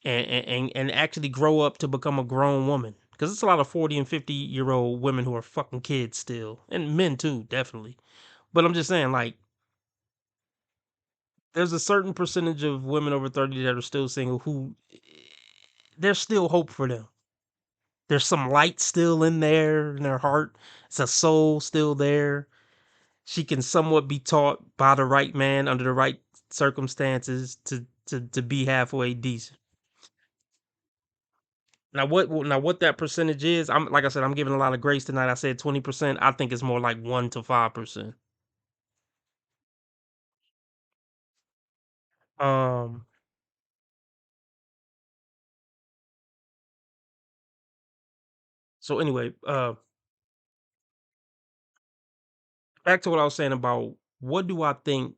and actually grow up to become a grown woman. Because it's a lot of 40 and 50-year-old women who are fucking kids still. And men too, definitely. But I'm just saying, like, there's a certain percentage of women over 30 that are still single who there's still hope for them. There's some light still in there in their heart. It's a soul still there. She can somewhat be taught by the right man under the right circumstances to be halfway decent. Now what that percentage is, I'm like I said, I'm giving a lot of grace tonight. I said 20%. I think it's more like 1 to 5%. Um so anyway, back to what I was saying about what do I think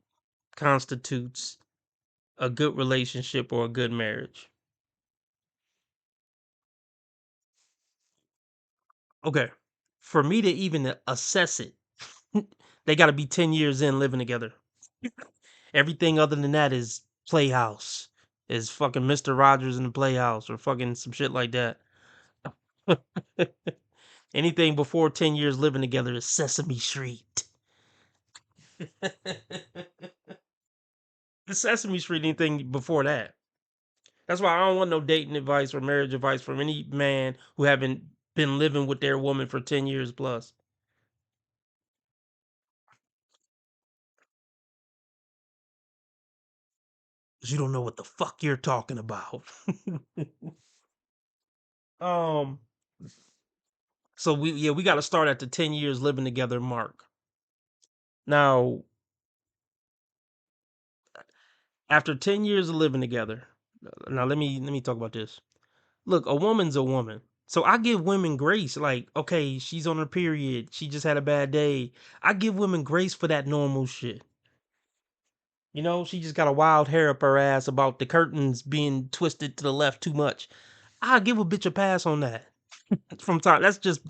constitutes a good relationship or a good marriage? Okay. For me to even assess it, they got to be 10 years in living together. Everything other than that is Playhouse. Is fucking Mr. Rogers in the Playhouse or fucking some shit like that. Anything before 10 years living together is Sesame Street. The Sesame Street, anything before that. That's why I don't want no dating advice or marriage advice from any man who haven't been living with their woman for 10 years plus. Because you don't know what the fuck you're talking about. um, so we got to start at the 10 years living together mark. Now, after 10 years of living together, Now let me talk about this. Look, a woman's a woman. So I give women grace. Like, okay, she's on her period. She just had a bad day. I give women grace for that normal shit. You know, she just got a wild hair up her ass about the curtains being twisted to the left too much. I give a bitch a pass on that. From time, that's just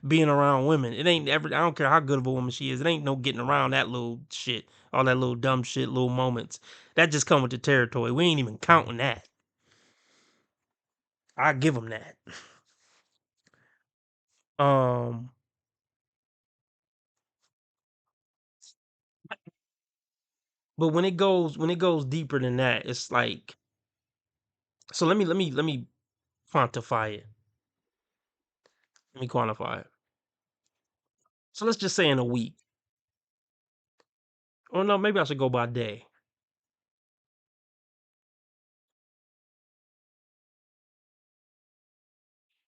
being around women. It ain't ever. I don't care how good of a woman she is. It ain't no getting around that little shit, all that little dumb shit, little moments. That just come with the territory. We ain't even counting that. I give them that. Um, but when it goes deeper than that, it's like, so let me quantify it. Let me quantify it. So let's just say in a week. Or no, maybe I should go by day.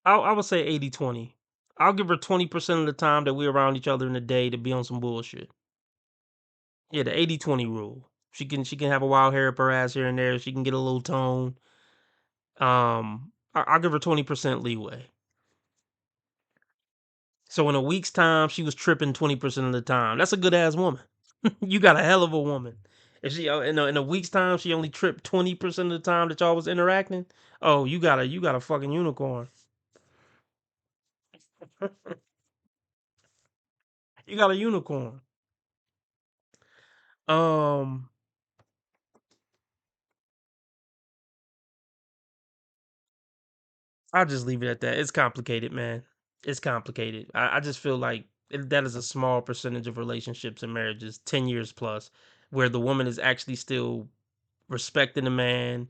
I would say 80-20. I'll give her 20% of the time that we're around each other in a day to be on some bullshit. Yeah, the 80-20 rule. She can have a wild hair up her ass here and there. She can get a little tone. I'll give her 20% leeway. So in a week's time, she was tripping 20% of the time. That's a good ass woman. You got a hell of a woman. If she in a week's time she only tripped 20% of the time that y'all was interacting, oh, you got a fucking unicorn. You got a unicorn. Um, I'll just leave it at that. It's complicated, man. It's complicated. I just feel like that is a small percentage of relationships and marriages, 10 years plus, where the woman is actually still respecting the man.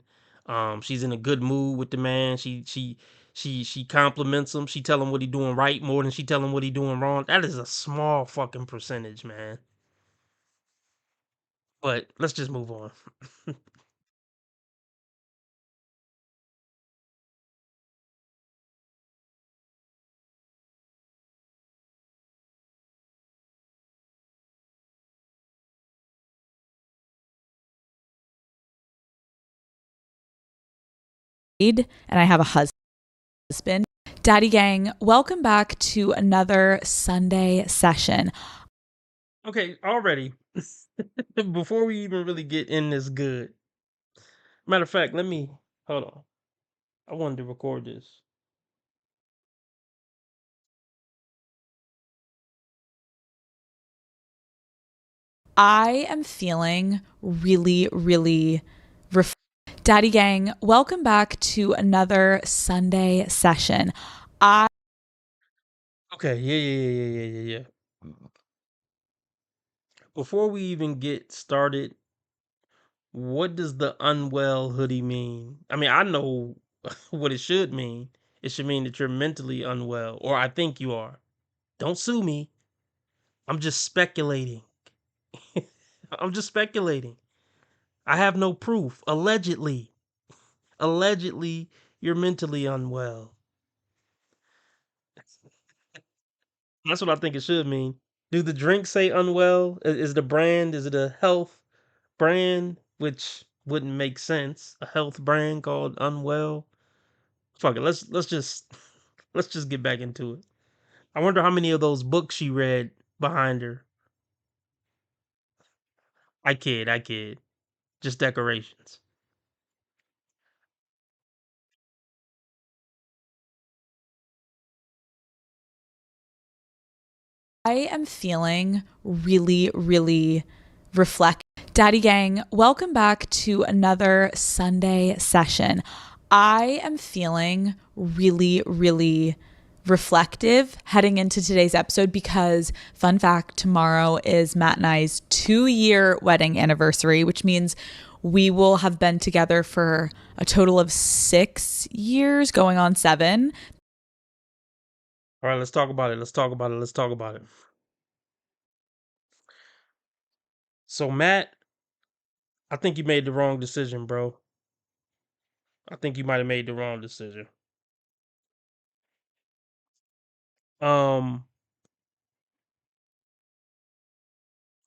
She's in a good mood with the man. She compliments him. She tell him what he doing right more than she tell him what he doing wrong. That is a small fucking percentage, man. But let's just move on. And I have a husband. Daddy Gang, welcome back to another Sunday session. Okay, already. Before we even really get in this good. Matter of fact, let me hold on. I wanted to record this. I am feeling really, really Daddy Gang, welcome back to another Sunday session. Okay, yeah. Before we even get started, what does the unwell hoodie mean? I mean, I know what it should mean. It should mean that you're mentally unwell, or I think you are. Don't sue me. I'm just speculating. I'm just speculating. I have no proof. Allegedly. Allegedly, you're mentally unwell. That's what I think it should mean. Do the drinks say unwell? Is the brand, is it a health brand? Which wouldn't make sense. A health brand called Unwell. Fuck it. Let's just let's just get back into it. I wonder how many of those books she read behind her. I kid. Just decorations. I am feeling really, really Daddy Gang, welcome back to another Sunday session. I am feeling really, really reflective heading into today's episode because, fun fact, tomorrow is Matt and I's 2-year wedding anniversary, which means we will have been together for a total of 6 years, going on 7. All right, let's talk about it. Let's talk about it. So Matt, I think you made the wrong decision, bro. I think you might have made the wrong decision. Um,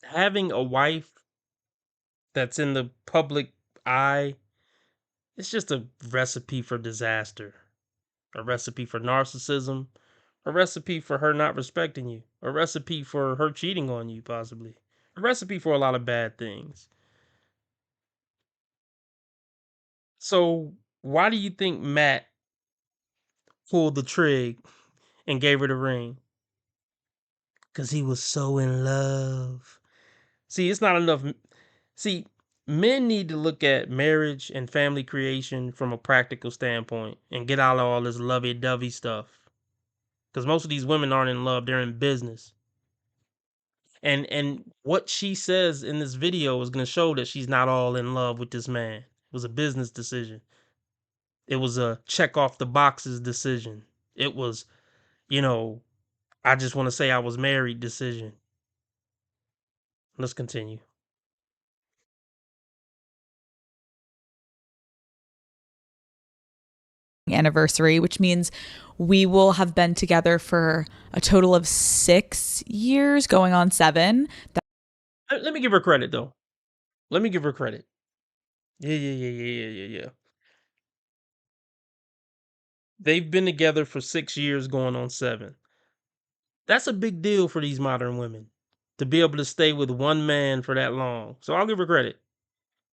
Having a wife that's in the public eye It's just a recipe for disaster, a recipe for narcissism, a recipe for her not respecting you, a recipe for her cheating on you, possibly, a recipe for a lot of bad things. So, why do you think Matt pulled the trig and gave her the ring? Because he was so in love. See, it's not enough. See, men need to look at marriage and family creation from a practical standpoint and get out of all this lovey-dovey stuff. Because most of these women aren't in love; they're in business. And what she says in this video is going to show that she's not all in love with this man. It was a business decision. It was a check off the boxes decision. It was, you know, I just want to say I was married decision. Let's continue. Anniversary, which means we will have been together for a total of 6 years, going on 7. Let me give her credit though. Let me give her credit. Yeah. They've been together for 6 years, going on 7. That's a big deal for these modern women to be able to stay with one man for that long. So I'll give her credit.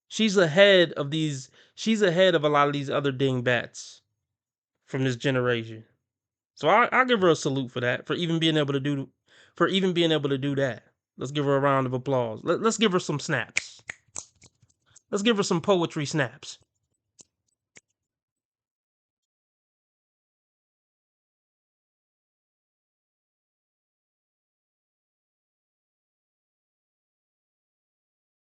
She's ahead of a lot of these other dingbats from this generation. So I'll give her a salute for that, for even being able to do that. Let's give her a round of applause. Let's give her some snaps. Let's give her some poetry snaps.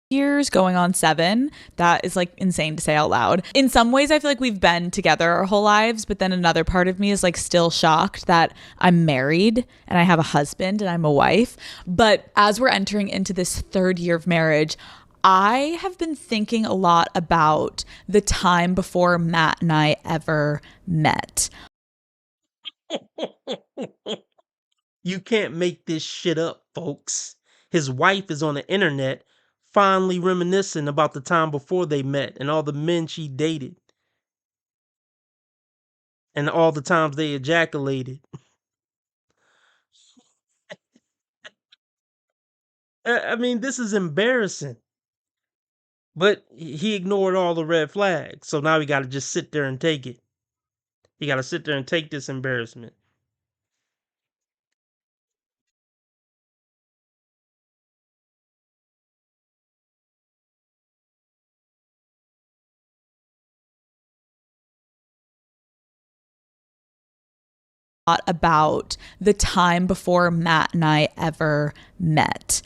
Years, going on 7. That is like insane to say out loud. In some ways, I feel like we've been together our whole lives, but then another part of me is like still shocked that I'm married and I have a husband and I'm a wife. But as we're entering into this 3rd year of marriage, I have been thinking a lot about the time before Matt and I ever met. You can't make this shit up, folks. His wife is on the internet fondly reminiscing about the time before they met and all the men she dated and all the times they ejaculated. I mean, this is embarrassing. But he ignored all the red flags. So now he got to just sit there and take it. He got to sit there and take this embarrassment. About the time before Matt and I ever met.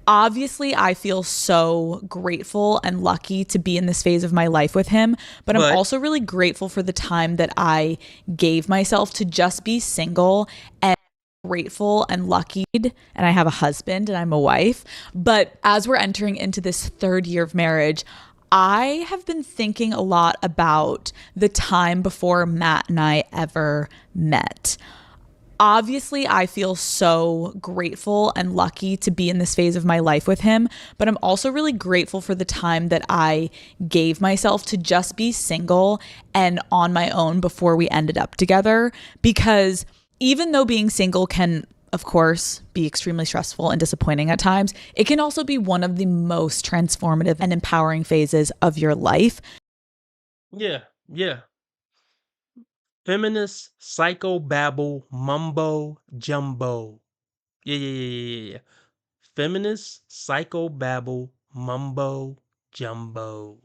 Obviously, I feel so grateful and lucky to be in this phase of my life with him, but I'm also really grateful for the time that I gave myself to just be single and grateful and lucky, and I have a husband and I'm a wife. But as we're entering into this 3rd year of marriage, I have been thinking a lot about the time before Matt and I ever met. Obviously, I feel so grateful and lucky to be in this phase of my life with him, but I'm also really grateful for the time that I gave myself to just be single and on my own before we ended up together. Because even though being single can, of course, be extremely stressful and disappointing at times, it can also be one of the most transformative and empowering phases of your life. Yeah. Feminist psychobabble mumbo jumbo. Yeah. Feminist psychobabble mumbo jumbo.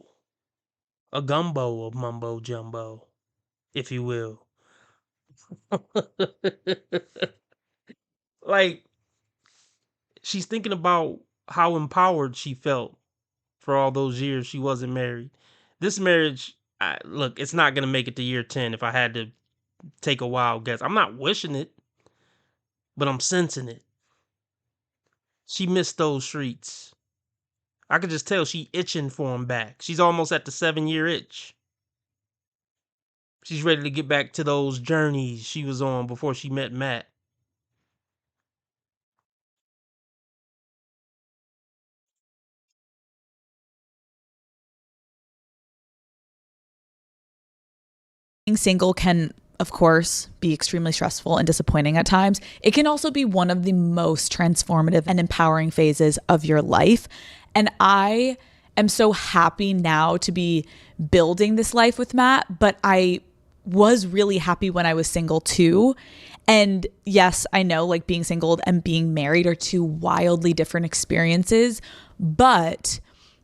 A gumbo of mumbo jumbo, if you will. Like, she's thinking about how empowered she felt for all those years she wasn't married. This marriage, look, it's not going to make it to year 10 if I had to take a wild guess. I'm not wishing it, but I'm sensing it. She missed those streets. I could just tell she itching for him back. She's almost at the 7-year itch. She's ready to get back to those journeys she was on before she met Matt. Being single can, of course, be extremely stressful and disappointing at times. It can also be one of the most transformative and empowering phases of your life. And I am so happy now to be building this life with Matt, but I was really happy when I was single too. And yes, I know like being single and being married are two wildly different experiences, but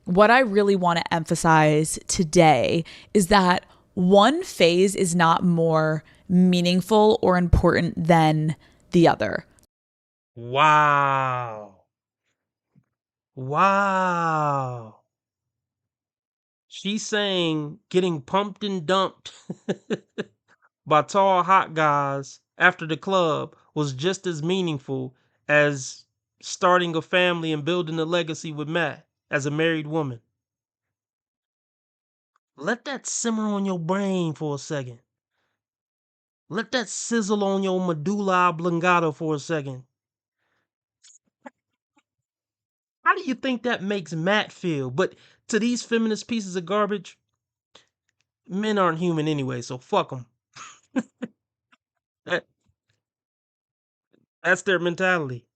what I really want to emphasize today is that one phase is not more meaningful or important than the other. Wow. Wow. She's saying getting pumped and dumped by tall, hot guys after the club was just as meaningful as starting a family and building a legacy with Matt as a married woman. Let that simmer on your brain for a second. Let that sizzle on your medulla oblongata for a second. How do you think that makes Matt feel? But to these feminist pieces of garbage, men aren't human anyway, so fuck them. That's their mentality.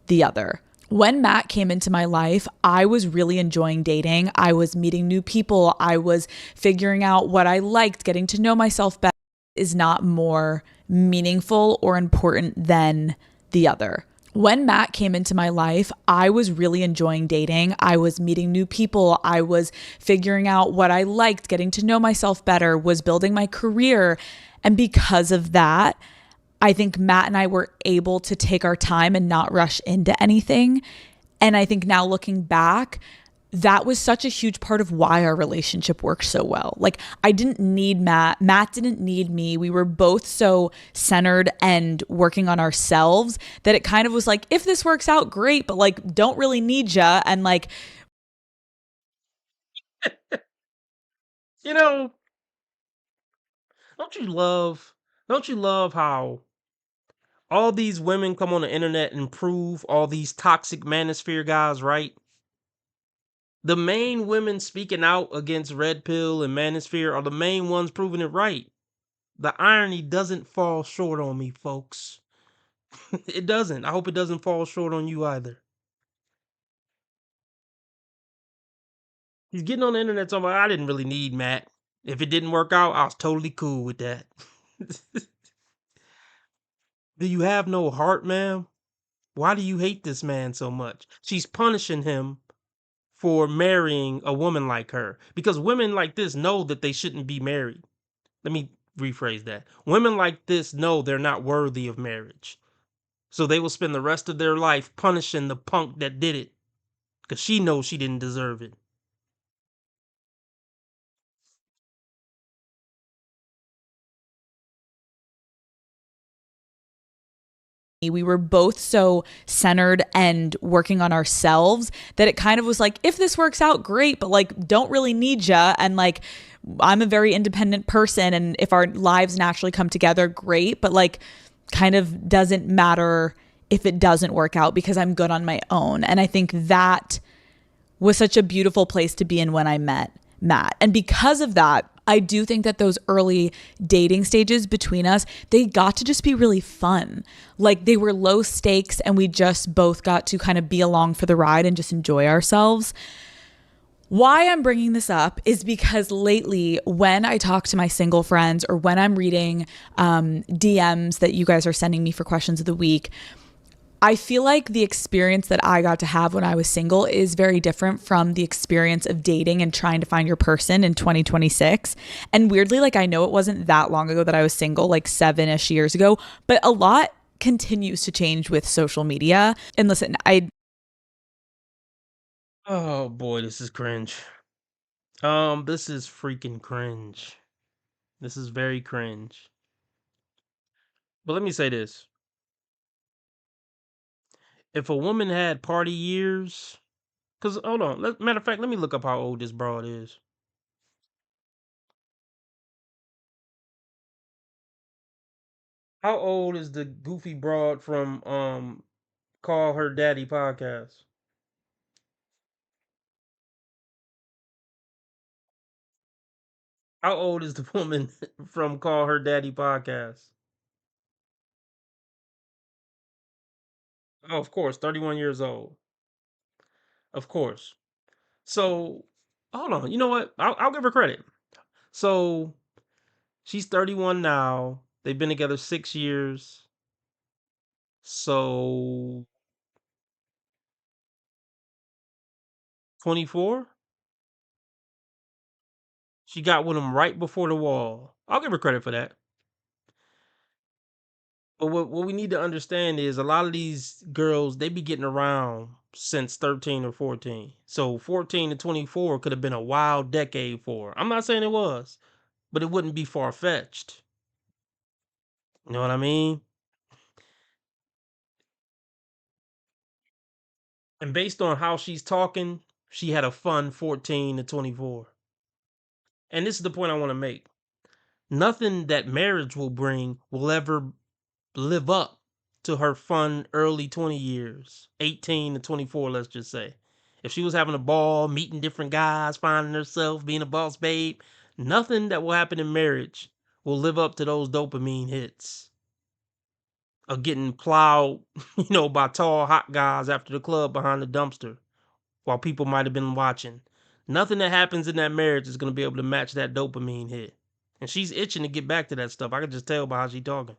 The other. When Matt came into my life, I was really enjoying dating. I was meeting new people. I was figuring out what I liked, getting to know myself better. Is not more meaningful or important than the other. When Matt came into my life, I was really enjoying dating. I was meeting new people. I was figuring out what I liked, getting to know myself better, was building my career. And because of that, I think Matt and I were able to take our time and not rush into anything. And I think now looking back, that was such a huge part of why our relationship worked so well. Like, I didn't need Matt. Matt didn't need me. We were both so centered and working on ourselves that it kind of was like, if this works out, great, but like, don't really need ya. And like, You know, don't you love how all these women come on the internet and prove all these toxic manosphere guys right? The main women speaking out against Red Pill and Manosphere are the main ones proving it right. The irony doesn't fall short on me, folks. It doesn't. I hope it doesn't fall short on you either. He's getting on the internet talking about, I didn't really need Matt. If it didn't work out, I was totally cool with that. Do you have no heart, ma'am? Why do you hate this man so much? She's punishing him for marrying a woman like her because women like this know that they shouldn't be married. Let me rephrase that. Women like this know they're not worthy of marriage. So they will spend the rest of their life punishing the punk that did it because she knows she didn't deserve it. we were both so centered and working on ourselves that it kind of was like, if this works out, great, but like, don't really need ya. And like, I'm a very independent person, and if our lives naturally come together, great, but like, kind of doesn't matter if it doesn't work out because I'm good on my own. And I think that was such a beautiful place to be in when I met Matt. And because of that, I do think that those early dating stages between us, they got to just be really fun. Like, they were low stakes and we just both got to kind of be along for the ride and just enjoy ourselves. Why I'm bringing this up is because lately, when I talk to my single friends or when I'm reading DMs that you guys are sending me for questions of the week, I feel like the experience that I got to have when I was single is very different from the experience of dating and trying to find your person in 2026. And weirdly, like, I know it wasn't that long ago that I was single, like 7-ish years ago, but a lot continues to change with social media. And listen, Oh boy, this is cringe. This is freaking cringe. This is very cringe. But let me say this. If a woman had party years, Cause hold on, matter of fact, let me look up how old this broad is. How old is the goofy broad from Call Her Daddy podcast? How old is the woman from Call Her Daddy podcast? Oh, of course, 31 years old. Of course. So, hold on. You know what? I'll give her credit. So, she's 31 now. They've been together 6 years. So, 24? She got with him right before the wall. I'll give her credit for that. But what we need to understand is a lot of these girls, they be getting around since 13 or 14. So 14 to 24 could have been a wild decade for her. I'm not saying it was, but it wouldn't be far fetched. You know what I mean? And based on how she's talking, she had a fun 14 to 24. And this is the point I want to make. Nothing that marriage will bring will ever live up to her fun early 20 years, 18 to 24, let's just say. If she was having a ball, meeting different guys, finding herself, being a boss babe, nothing that will happen in marriage will live up to those dopamine hits of getting plowed, by tall, hot guys after the club behind the dumpster while people might have been watching. Nothing that happens in that marriage is going to be able to match that dopamine hit. And she's itching to get back to that stuff. I can just tell by how she's talking.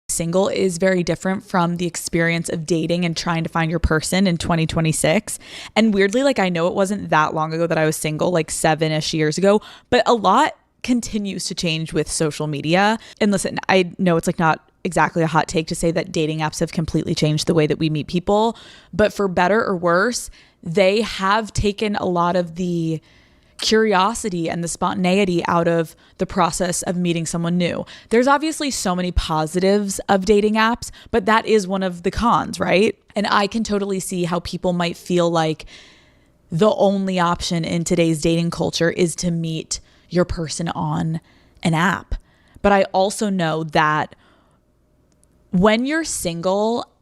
Single is very different from the experience of dating and trying to find your person in 2026. And weirdly, like, I know it wasn't that long ago that I was single, like 7-ish years ago, but a lot continues to change with social media. And listen, I know it's like not exactly a hot take to say that dating apps have completely changed the way that we meet people, but for better or worse, they have taken a lot of the curiosity and the spontaneity out of the process of meeting someone new. There's obviously so many positives of dating apps, but that is one of the cons, right? And I can totally see how people might feel like the only option in today's dating culture is to meet your person on an app. But I also know that when you're single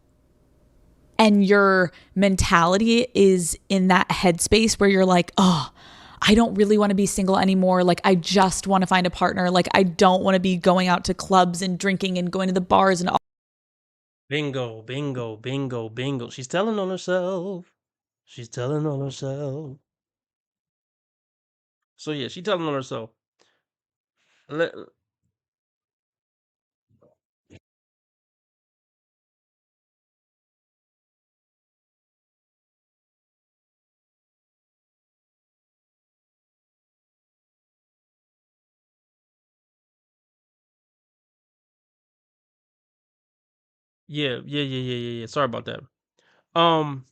and your mentality is in that headspace where you're like, oh, I don't really want to be single anymore. Like, I just want to find a partner. Like, I don't want to be going out to clubs and drinking and going to the bars and all. Bingo, bingo, bingo, bingo. She's telling on herself. She's telling on herself. So yeah, she's telling on herself. Let, yeah. Sorry about that. Um,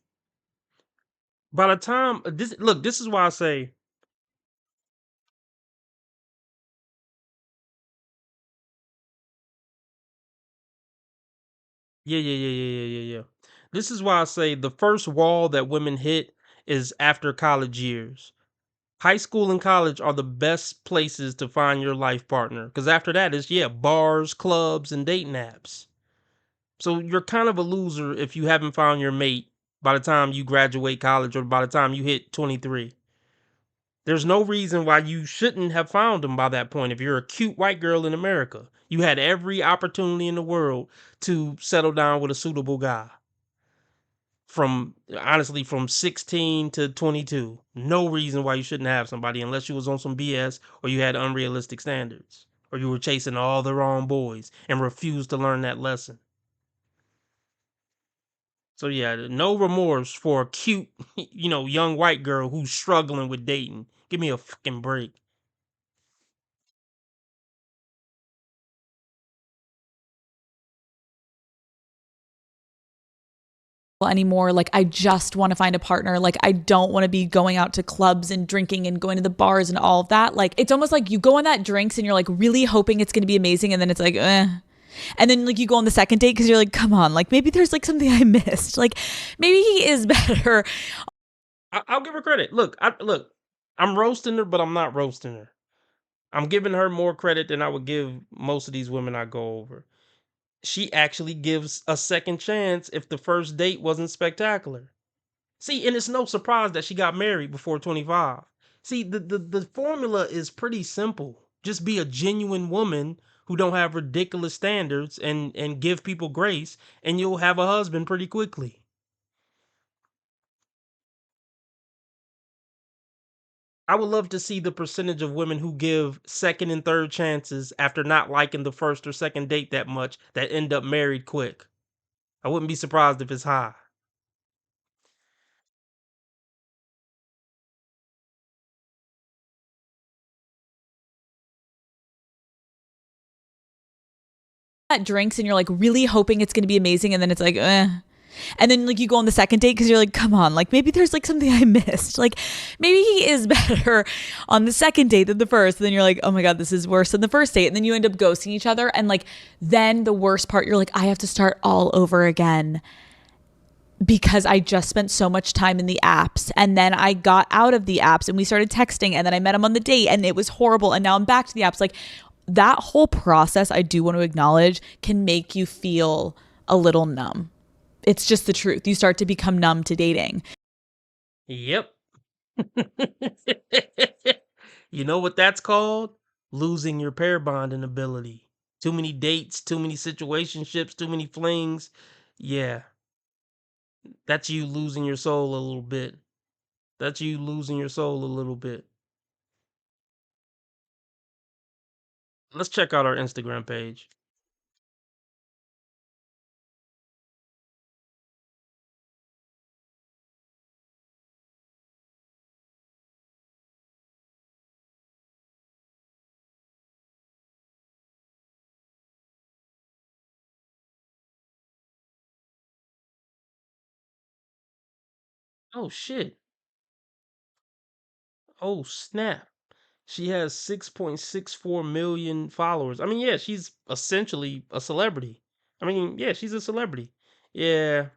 by the time this is why I say, yeah. This is why I say the first wall that women hit is after college years. High school and college are the best places to find your life partner. Because after that is, bars, clubs, and dating apps. So you're kind of a loser if you haven't found your mate by the time you graduate college or by the time you hit 23. There's no reason why you shouldn't have found him by that point if you're a cute white girl in America. You had every opportunity in the world to settle down with a suitable guy. From 16 to 22. No reason why you shouldn't have somebody unless you was on some BS or you had unrealistic standards or you were chasing all the wrong boys and refused to learn that lesson. So yeah, no remorse for a cute, young white girl who's struggling with dating. Give me a fucking break. anymore. Like, I just want to find a partner. Like, I don't want to be going out to clubs and drinking and going to the bars and all of that. Like, it's almost like you go on that drinks and you're like really hoping it's going to be amazing. And then it's like, And then like you go on the second date because you're like, come on, like maybe there's like something I missed. Like maybe he is better. I'll give her credit. Look, I'm roasting her, but I'm not roasting her. I'm giving her more credit than I would give most of these women I go over. She actually gives a second chance if the first date wasn't spectacular. See, and it's no surprise that she got married before 25. See, the formula is pretty simple. Just be a genuine woman who don't have ridiculous standards and give people grace, and you'll have a husband pretty quickly. I would love to see the percentage of women who give second and third chances after not liking the first or second date that much that end up married quick. I wouldn't be surprised if it's high. At drinks and you're like really hoping it's going to be amazing. And then it's like, And then like you go on the second date because you're like, come on, like maybe there's like something I missed. Like maybe he is better on the second date than the first. And then you're like, oh my God, this is worse than the first date. And then you end up ghosting each other. And like, then the worst part, you're like, I have to start all over again because I just spent so much time in the apps. And then I got out of the apps and we started texting. And then I met him on the date and it was horrible. And now I'm back to the apps. Like that whole process, I do want to acknowledge, can make you feel a little numb. It's just the truth. You start to become numb to dating. Yep. You know what that's called? Losing your pair bonding ability. Too many dates, too many situationships, too many flings. Yeah. That's you losing your soul a little bit. That's you losing your soul a little bit. Let's check out our Instagram page. Oh shit. Oh snap. She has 6.64 million followers. I mean, yeah, she's essentially a celebrity. I mean, yeah, she's a celebrity. Yeah,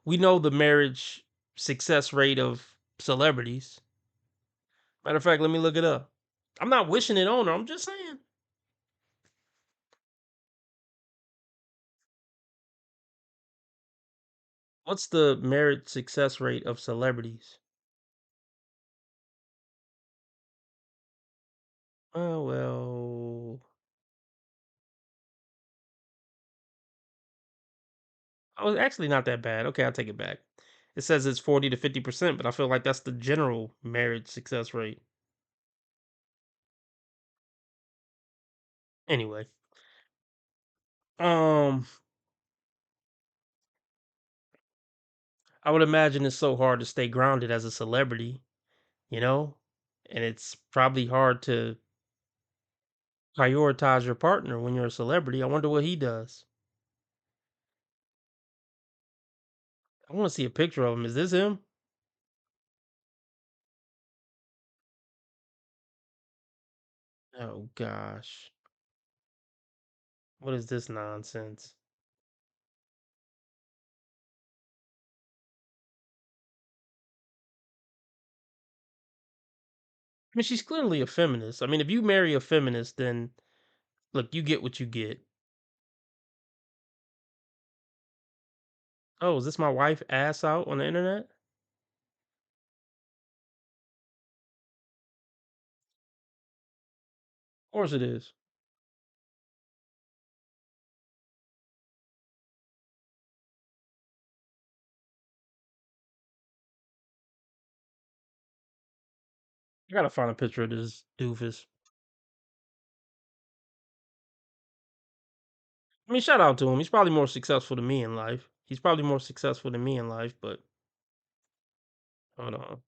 we know the marriage success rate of celebrities. Matter of fact, let me look it up. I'm not wishing it on her. I'm just saying. What's the marriage success rate of celebrities? Oh, well. Oh, it's actually not that bad. Okay, I'll take it back. It says it's 40 to 50%, but I feel like that's the general marriage success rate. Anyway, um, I would imagine it's so hard to stay grounded as a celebrity, you know? And it's probably hard to prioritize your partner when you're a celebrity. I wonder what he does. I want to see a picture of him. Is this him? Oh gosh. What is this nonsense? I mean, she's clearly a feminist. I mean, if you marry a feminist, then look, you get what you get. Oh, is this my wife ass out on the internet? Of course it is. I gotta find a picture of this doofus. I mean, shout out to him. He's probably more successful than me in life. He's probably more successful than me in life, but hold on.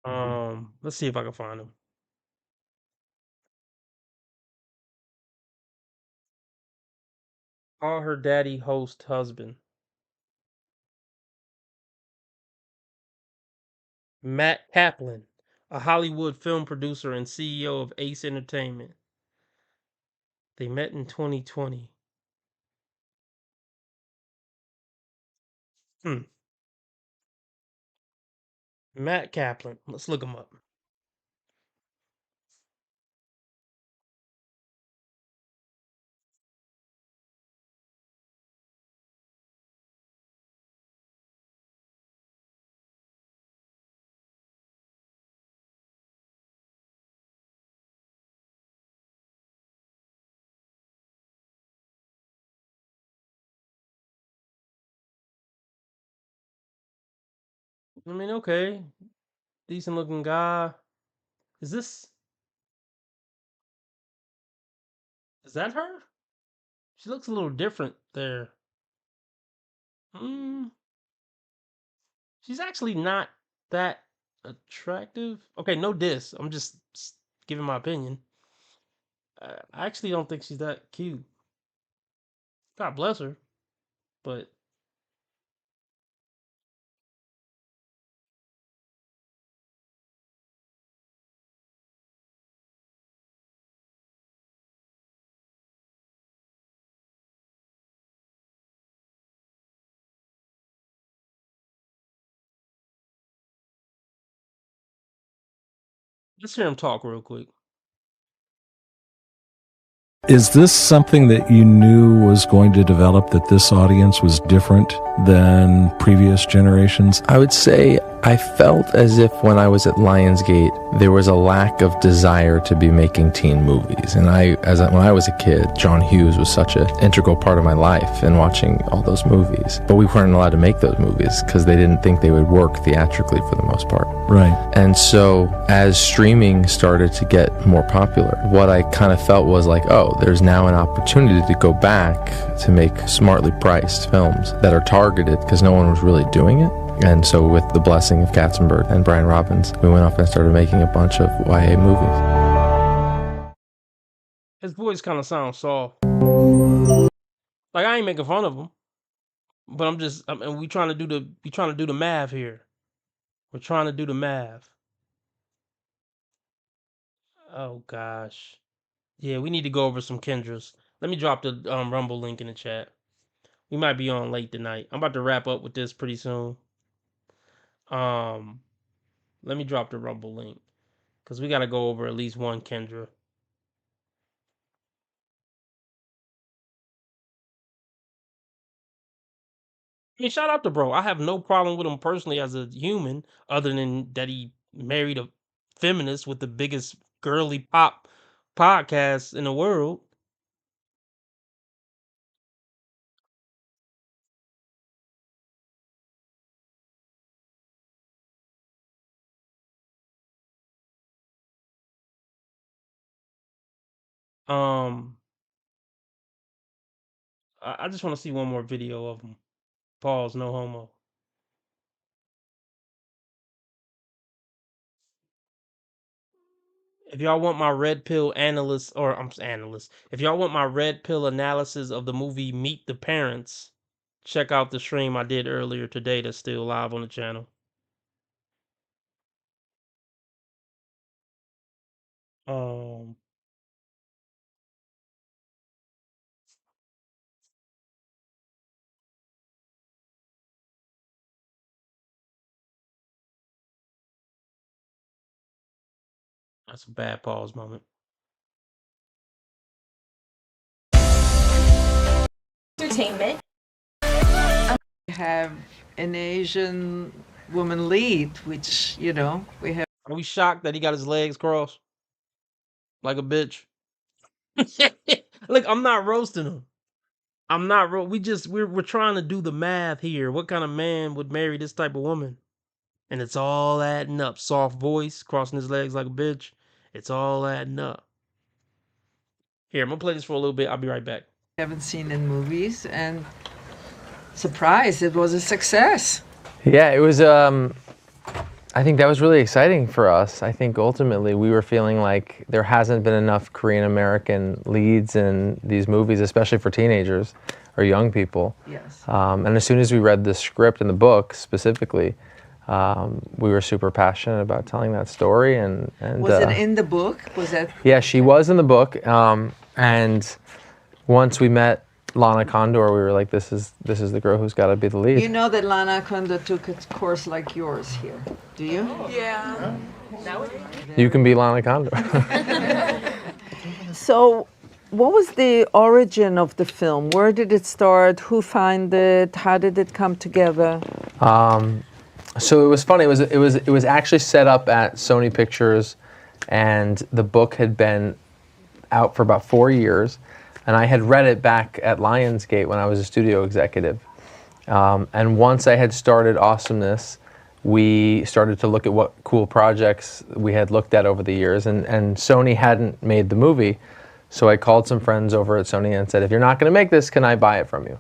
Let's see if I can find him. Call her daddy, host, husband. Matt Kaplan, a Hollywood film producer and CEO of Ace Entertainment. They met in 2020. Matt Kaplan. Let's look him up. I mean, okay. Decent looking guy. Is that her? She looks a little different there. She's actually not that attractive. Okay, no diss. I'm just giving my opinion. I actually don't think she's that cute. God bless her, but let's hear him talk real quick. Is this something that you knew was going to develop, that this audience was different than previous generations? I would say I felt as if when I was at Lionsgate, there was a lack of desire to be making teen movies. And when I was a kid, John Hughes was such an integral part of my life in watching all those movies. But we weren't allowed to make those movies because they didn't think they would work theatrically for the most part. Right. And so as streaming started to get more popular, what I kind of felt was like, oh, there's now an opportunity to go back to make smartly priced films that are targeted because no one was really doing it. And so with the blessing of Katzenberg and Brian Robbins, we went off and started making a bunch of YA movies. His voice kind of sounds soft. Like, I ain't making fun of him, but we trying to do the math here. We're trying to do the math. Oh gosh. Yeah, we need to go over some Kendra's. Let me drop the Rumble link in the chat. We might be on late tonight. I'm about to wrap up with this pretty soon. Let me drop the Rumble link because we got to go over at least one Kendra. I mean, shout out to bro. I have no problem with him personally as a human, other than that he married a feminist with the biggest girly pop podcast in the world. I just want to see one more video of him. Pause, no homo. If y'all want my red pill analyst, if y'all want my red pill analysis of the movie Meet the Parents, check out the stream I did earlier today that's still live on the channel. That's a bad pause moment. Entertainment. Have an Asian woman lead, which, we have. Are we shocked that he got his legs crossed? Like a bitch. Look, I'm not roasting him. I'm not we're trying to do the math here. What kind of man would marry this type of woman? And it's all adding up. Soft voice, crossing his legs like a bitch. It's all adding up. Here, I'm gonna play this for a little bit. I'll be right back. Haven't seen in movies, and surprise, it was a success. Yeah, it was I think that was really exciting for us. I think ultimately we were feeling like there hasn't been enough Korean American leads in these movies, especially for teenagers or young people. Yes. And as soon as we read the script and the book specifically, we were super passionate about telling that story. And Was it in the book? Was that? Yeah, she was in the book. And once we met Lana Condor, we were like, this is the girl who's got to be the lead. You know that Lana Condor took a course like yours here. Do you? Yeah. You can be Lana Condor. So, what was the origin of the film? Where did it start? Who found it? How did it come together? So it was funny. It was actually set up at Sony Pictures, and the book had been out for about 4 years, and I had read it back at Lionsgate when I was a studio executive. And once I had started Awesomeness, we started to look at what cool projects we had looked at over the years, and Sony hadn't made the movie, so I called some friends over at Sony and said, if you're not going to make this, can I buy it from you?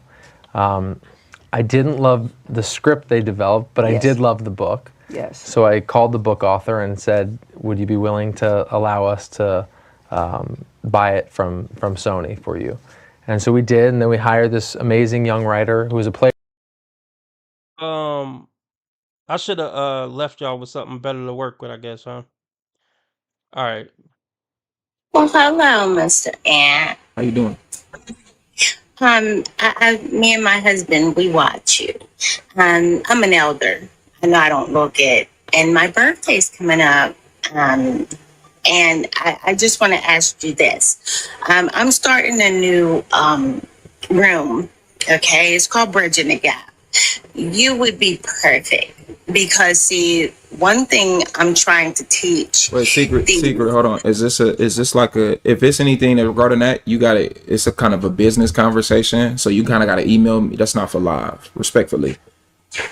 I didn't love the script they developed, but I Yes. did love the book. Yes. So I called the book author and said, would you be willing to allow us to buy it from Sony for you? And so we did, and then we hired this amazing young writer who was a playwright. I should have left y'all with something better to work with, I guess, huh? All right. Well, hello, Mr. Ant. How you doing? Me and my husband, we watch you. I'm an elder. I know I don't look it. And my birthday's coming up. And I just want to ask you this. I'm starting a new room. Okay, it's called Bridging the Gap. You would be perfect because see, one thing I'm trying to teach. Wait, secret. Hold on. Is this like a? If it's anything that regarding that, you got to. It's a kind of a business conversation, so you kind of got to email me. That's not for live, respectfully.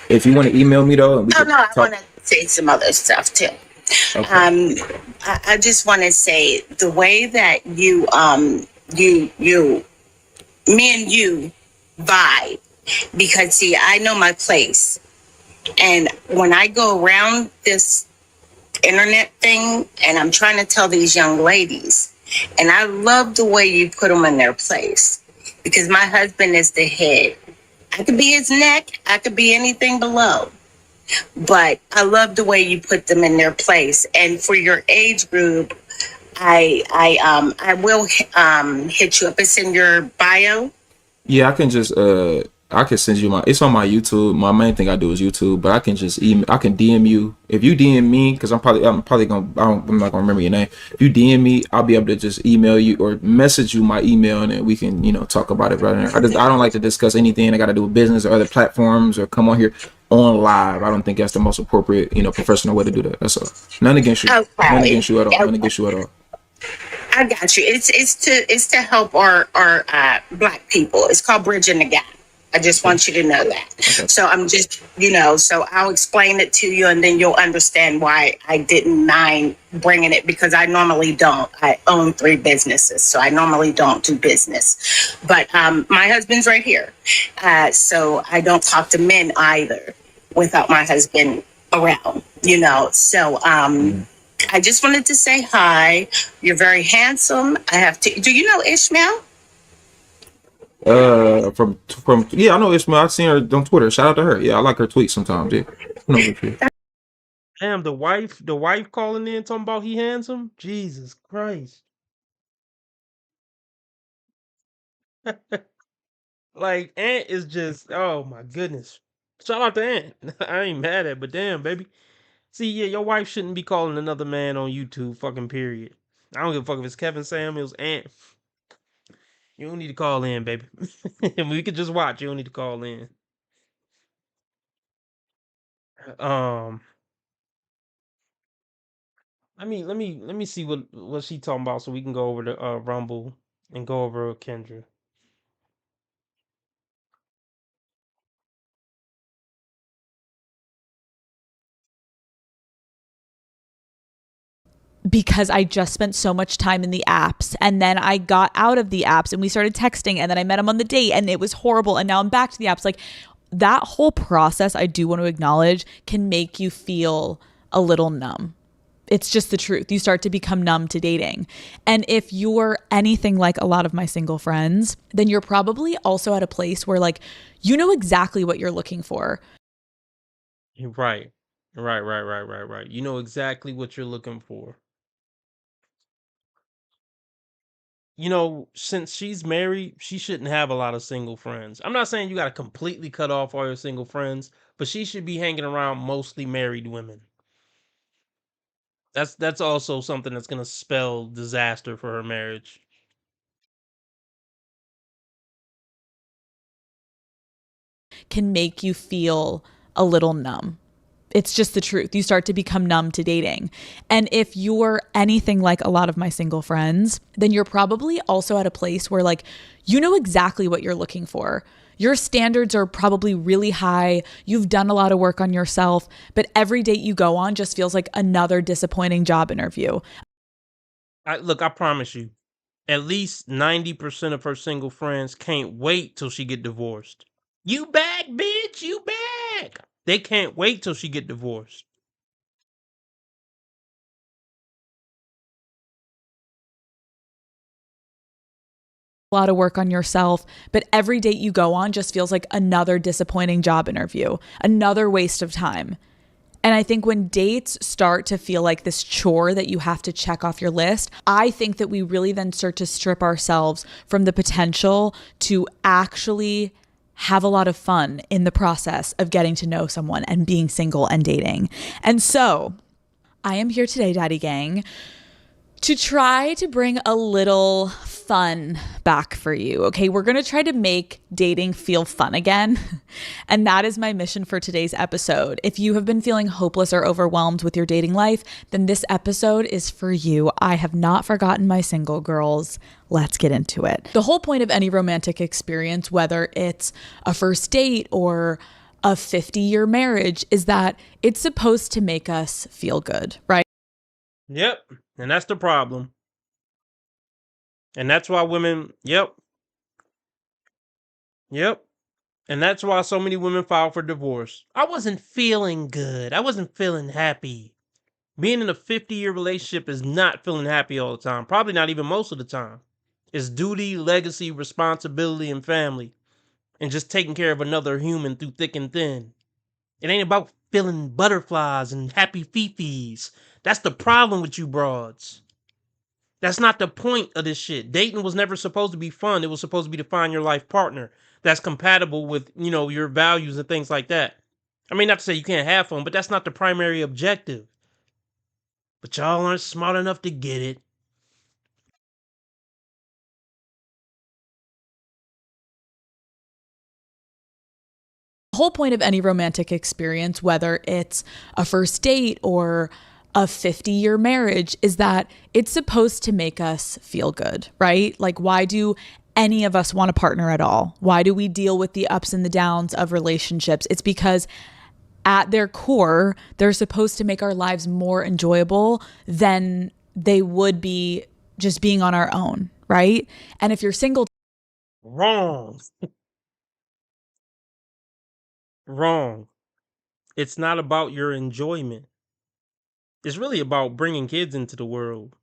If you want to email me though, we Oh can no, I talk. want to say some other stuff too. Okay. I just want to say the way that you me and you vibe, because see, I know my place, and when I go around this internet thing, and I'm trying to tell these young ladies, and I love the way you put them in their place, because my husband is the head. I could be his neck, I could be anything below. But I love the way you put them in their place. And for your age group, I will hit you up. It's in your bio. Yeah, I can just I can send you it's on my YouTube. My main thing I do is YouTube, but I can just email. I can DM you if you DM me, because I'm probably I'm not gonna remember your name. If you DM me, I'll be able to just email you or message you my email, and then we can talk about it right there. I don't like to discuss anything that got to do with business or other platforms or come on here on live. I don't think that's the most appropriate professional way to do that. That's all. None against you. Okay. None against you at all. Okay. None against you at all. I got you. It's to help our Black people. It's called Bridging the Gap. I just want you to know that. Okay. So I'm just, so I'll explain it to you, and then you'll understand why I didn't mind bringing it, because I normally don't. I own 3 businesses, so I normally don't do business. But my husband's right here. So I don't talk to men either without my husband around, So I just wanted to say hi. You're very handsome. Do you know Ishmael? From yeah, I know Ishmael. I've seen her on Twitter. Shout out to her. Yeah, I like her tweets sometimes. Yeah. I know her. Damn, the wife calling in talking about he handsome? Jesus Christ. Like, Ant is just, oh my goodness. Shout out to Ant. I ain't mad at it, but damn, baby. See, yeah, your wife shouldn't be calling another man on YouTube, fucking period. I don't give a fuck if it's Kevin Samuels, Ant. You don't need to call in, baby. We could just watch. You don't need to call in. Let me see what she talking about, so we can go over to Rumble and go over Kendra. Because I just spent so much time in the apps, and then I got out of the apps and we started texting, and then I met him on the date and it was horrible, and now I'm back to the apps. Like, that whole process, I do want to acknowledge, can make you feel a little numb. It's just the truth. You start to become numb to dating. And if you're anything like a lot of my single friends, then you're probably also at a place where like, you know exactly what you're looking for. Right. Right. You know exactly what you're looking for. You know, since she's married, she shouldn't have a lot of single friends. I'm not saying you got to completely cut off all your single friends, but she should be hanging around mostly married women. That's also something that's going to spell disaster for her marriage. Can make you feel a little numb. It's just the truth. You start to become numb to dating. And if you're anything like a lot of my single friends, then you're probably also at a place where like, you know exactly what you're looking for. Your standards are probably really high. You've done a lot of work on yourself, but every date you go on just feels like another disappointing job interview. I promise you, at least 90% of her single friends can't wait till she get divorced. You back, bitch, you back. They can't wait till she get divorced. A lot of work on yourself, but every date you go on just feels like another disappointing job interview, another waste of time. And I think when dates start to feel like this chore that you have to check off your list, I think that we really then start to strip ourselves from the potential to actually have a lot of fun in the process of getting to know someone and being single and dating. And so I am here today, Daddy Gang, to try to bring a little fun back for you. Okay, we're going to try to make dating feel fun again. And that is my mission for today's episode. If you have been feeling hopeless or overwhelmed with your dating life, then this episode is for you. I have not forgotten my single girls. Let's get into it. The whole point of any romantic experience, whether it's a first date or a 50-year marriage, is that it's supposed to make us feel good, right? Yep. And that's the problem. And that's why women, yep. And that's why so many women file for divorce. I wasn't feeling good. I wasn't feeling happy. Being in a 50-year relationship is not feeling happy all the time. Probably not even most of the time. It's duty, legacy, responsibility, and family. And just taking care of another human through thick and thin. It ain't about feeling butterflies and happy fifis. That's the problem with you broads. That's not the point of this shit. Dating was never supposed to be fun. It was supposed to be to find your life partner that's compatible with, you know, your values and things like that. I mean, not to say you can't have fun, but that's not the primary objective. But y'all aren't smart enough to get it. The whole point of any romantic experience, whether it's a first date or a 50-year marriage, is that it's supposed to make us feel good, right? Like, why do any of us want a partner at all? Why do we deal with the ups and the downs of relationships? It's because at their core, they're supposed to make our lives more enjoyable than they would be just being on our own, right? And if you're single, Wrong. Wrong. It's not about your enjoyment. It's really about bringing kids into the world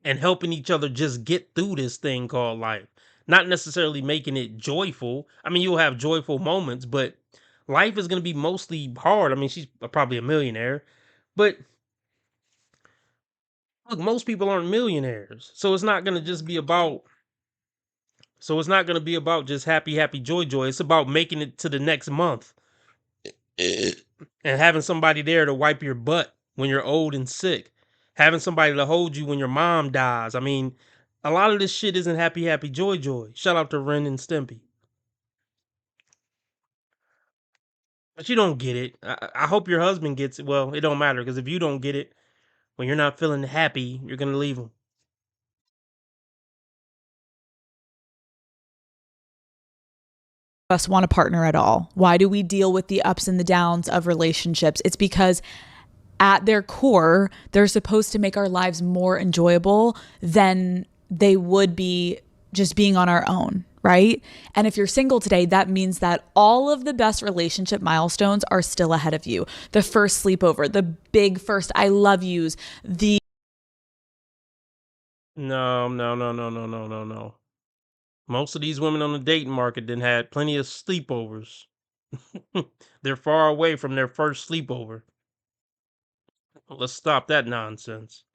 and helping each other just get through this thing called life. Not necessarily making it joyful. I mean, you'll have joyful moments, but life is going to be mostly hard. I mean, she's probably a millionaire, but look, most people aren't millionaires. So it's not going to just be about just happy, joy. It's about making it to the next month. And having somebody there to wipe your butt when you're old and sick. Having somebody to hold you when your mom dies. I mean, a lot of this shit isn't happy, joy. Shout out to Ren and Stimpy. But you don't get it. I hope your husband gets it. Well, it don't matter, because if you don't get it, when you're not feeling happy, you're going to leave him. us want a partner at all? Why do we deal with the ups and the downs of relationships? It's because at their core, they're supposed to make our lives more enjoyable than they would be just being on our own, right? And if you're single today, that means that all of the best relationship milestones are still ahead of you. The first sleepover, the big first I love yous, the No. Most of these women on the dating market then had plenty of sleepovers. They're far away from their first sleepover. Let's stop that nonsense.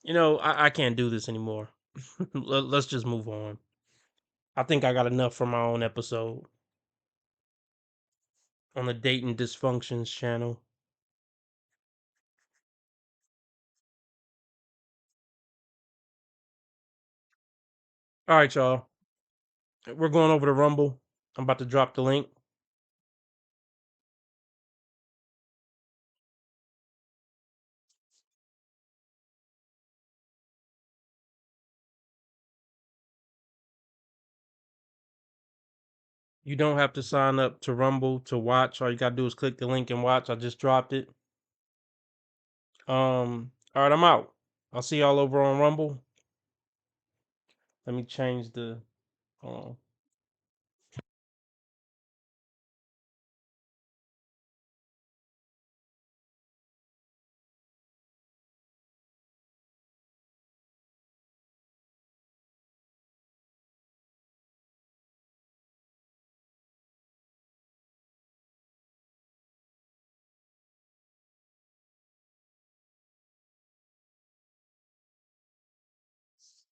I can't do this anymore. Let's just move on. I think I got enough for my own episode on the Dating Dysfunctions channel. All right, y'all. We're going over to Rumble. I'm about to drop the link. You don't have to sign up to Rumble to watch. All you gotta do is click the link and watch. I just dropped it. All right, I'm out. I'll see y'all over on Rumble. Let me change the.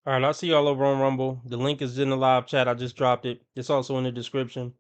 All right, I'll see y'all over on Rumble. The link is in the live chat. I just dropped it. It's also in the description.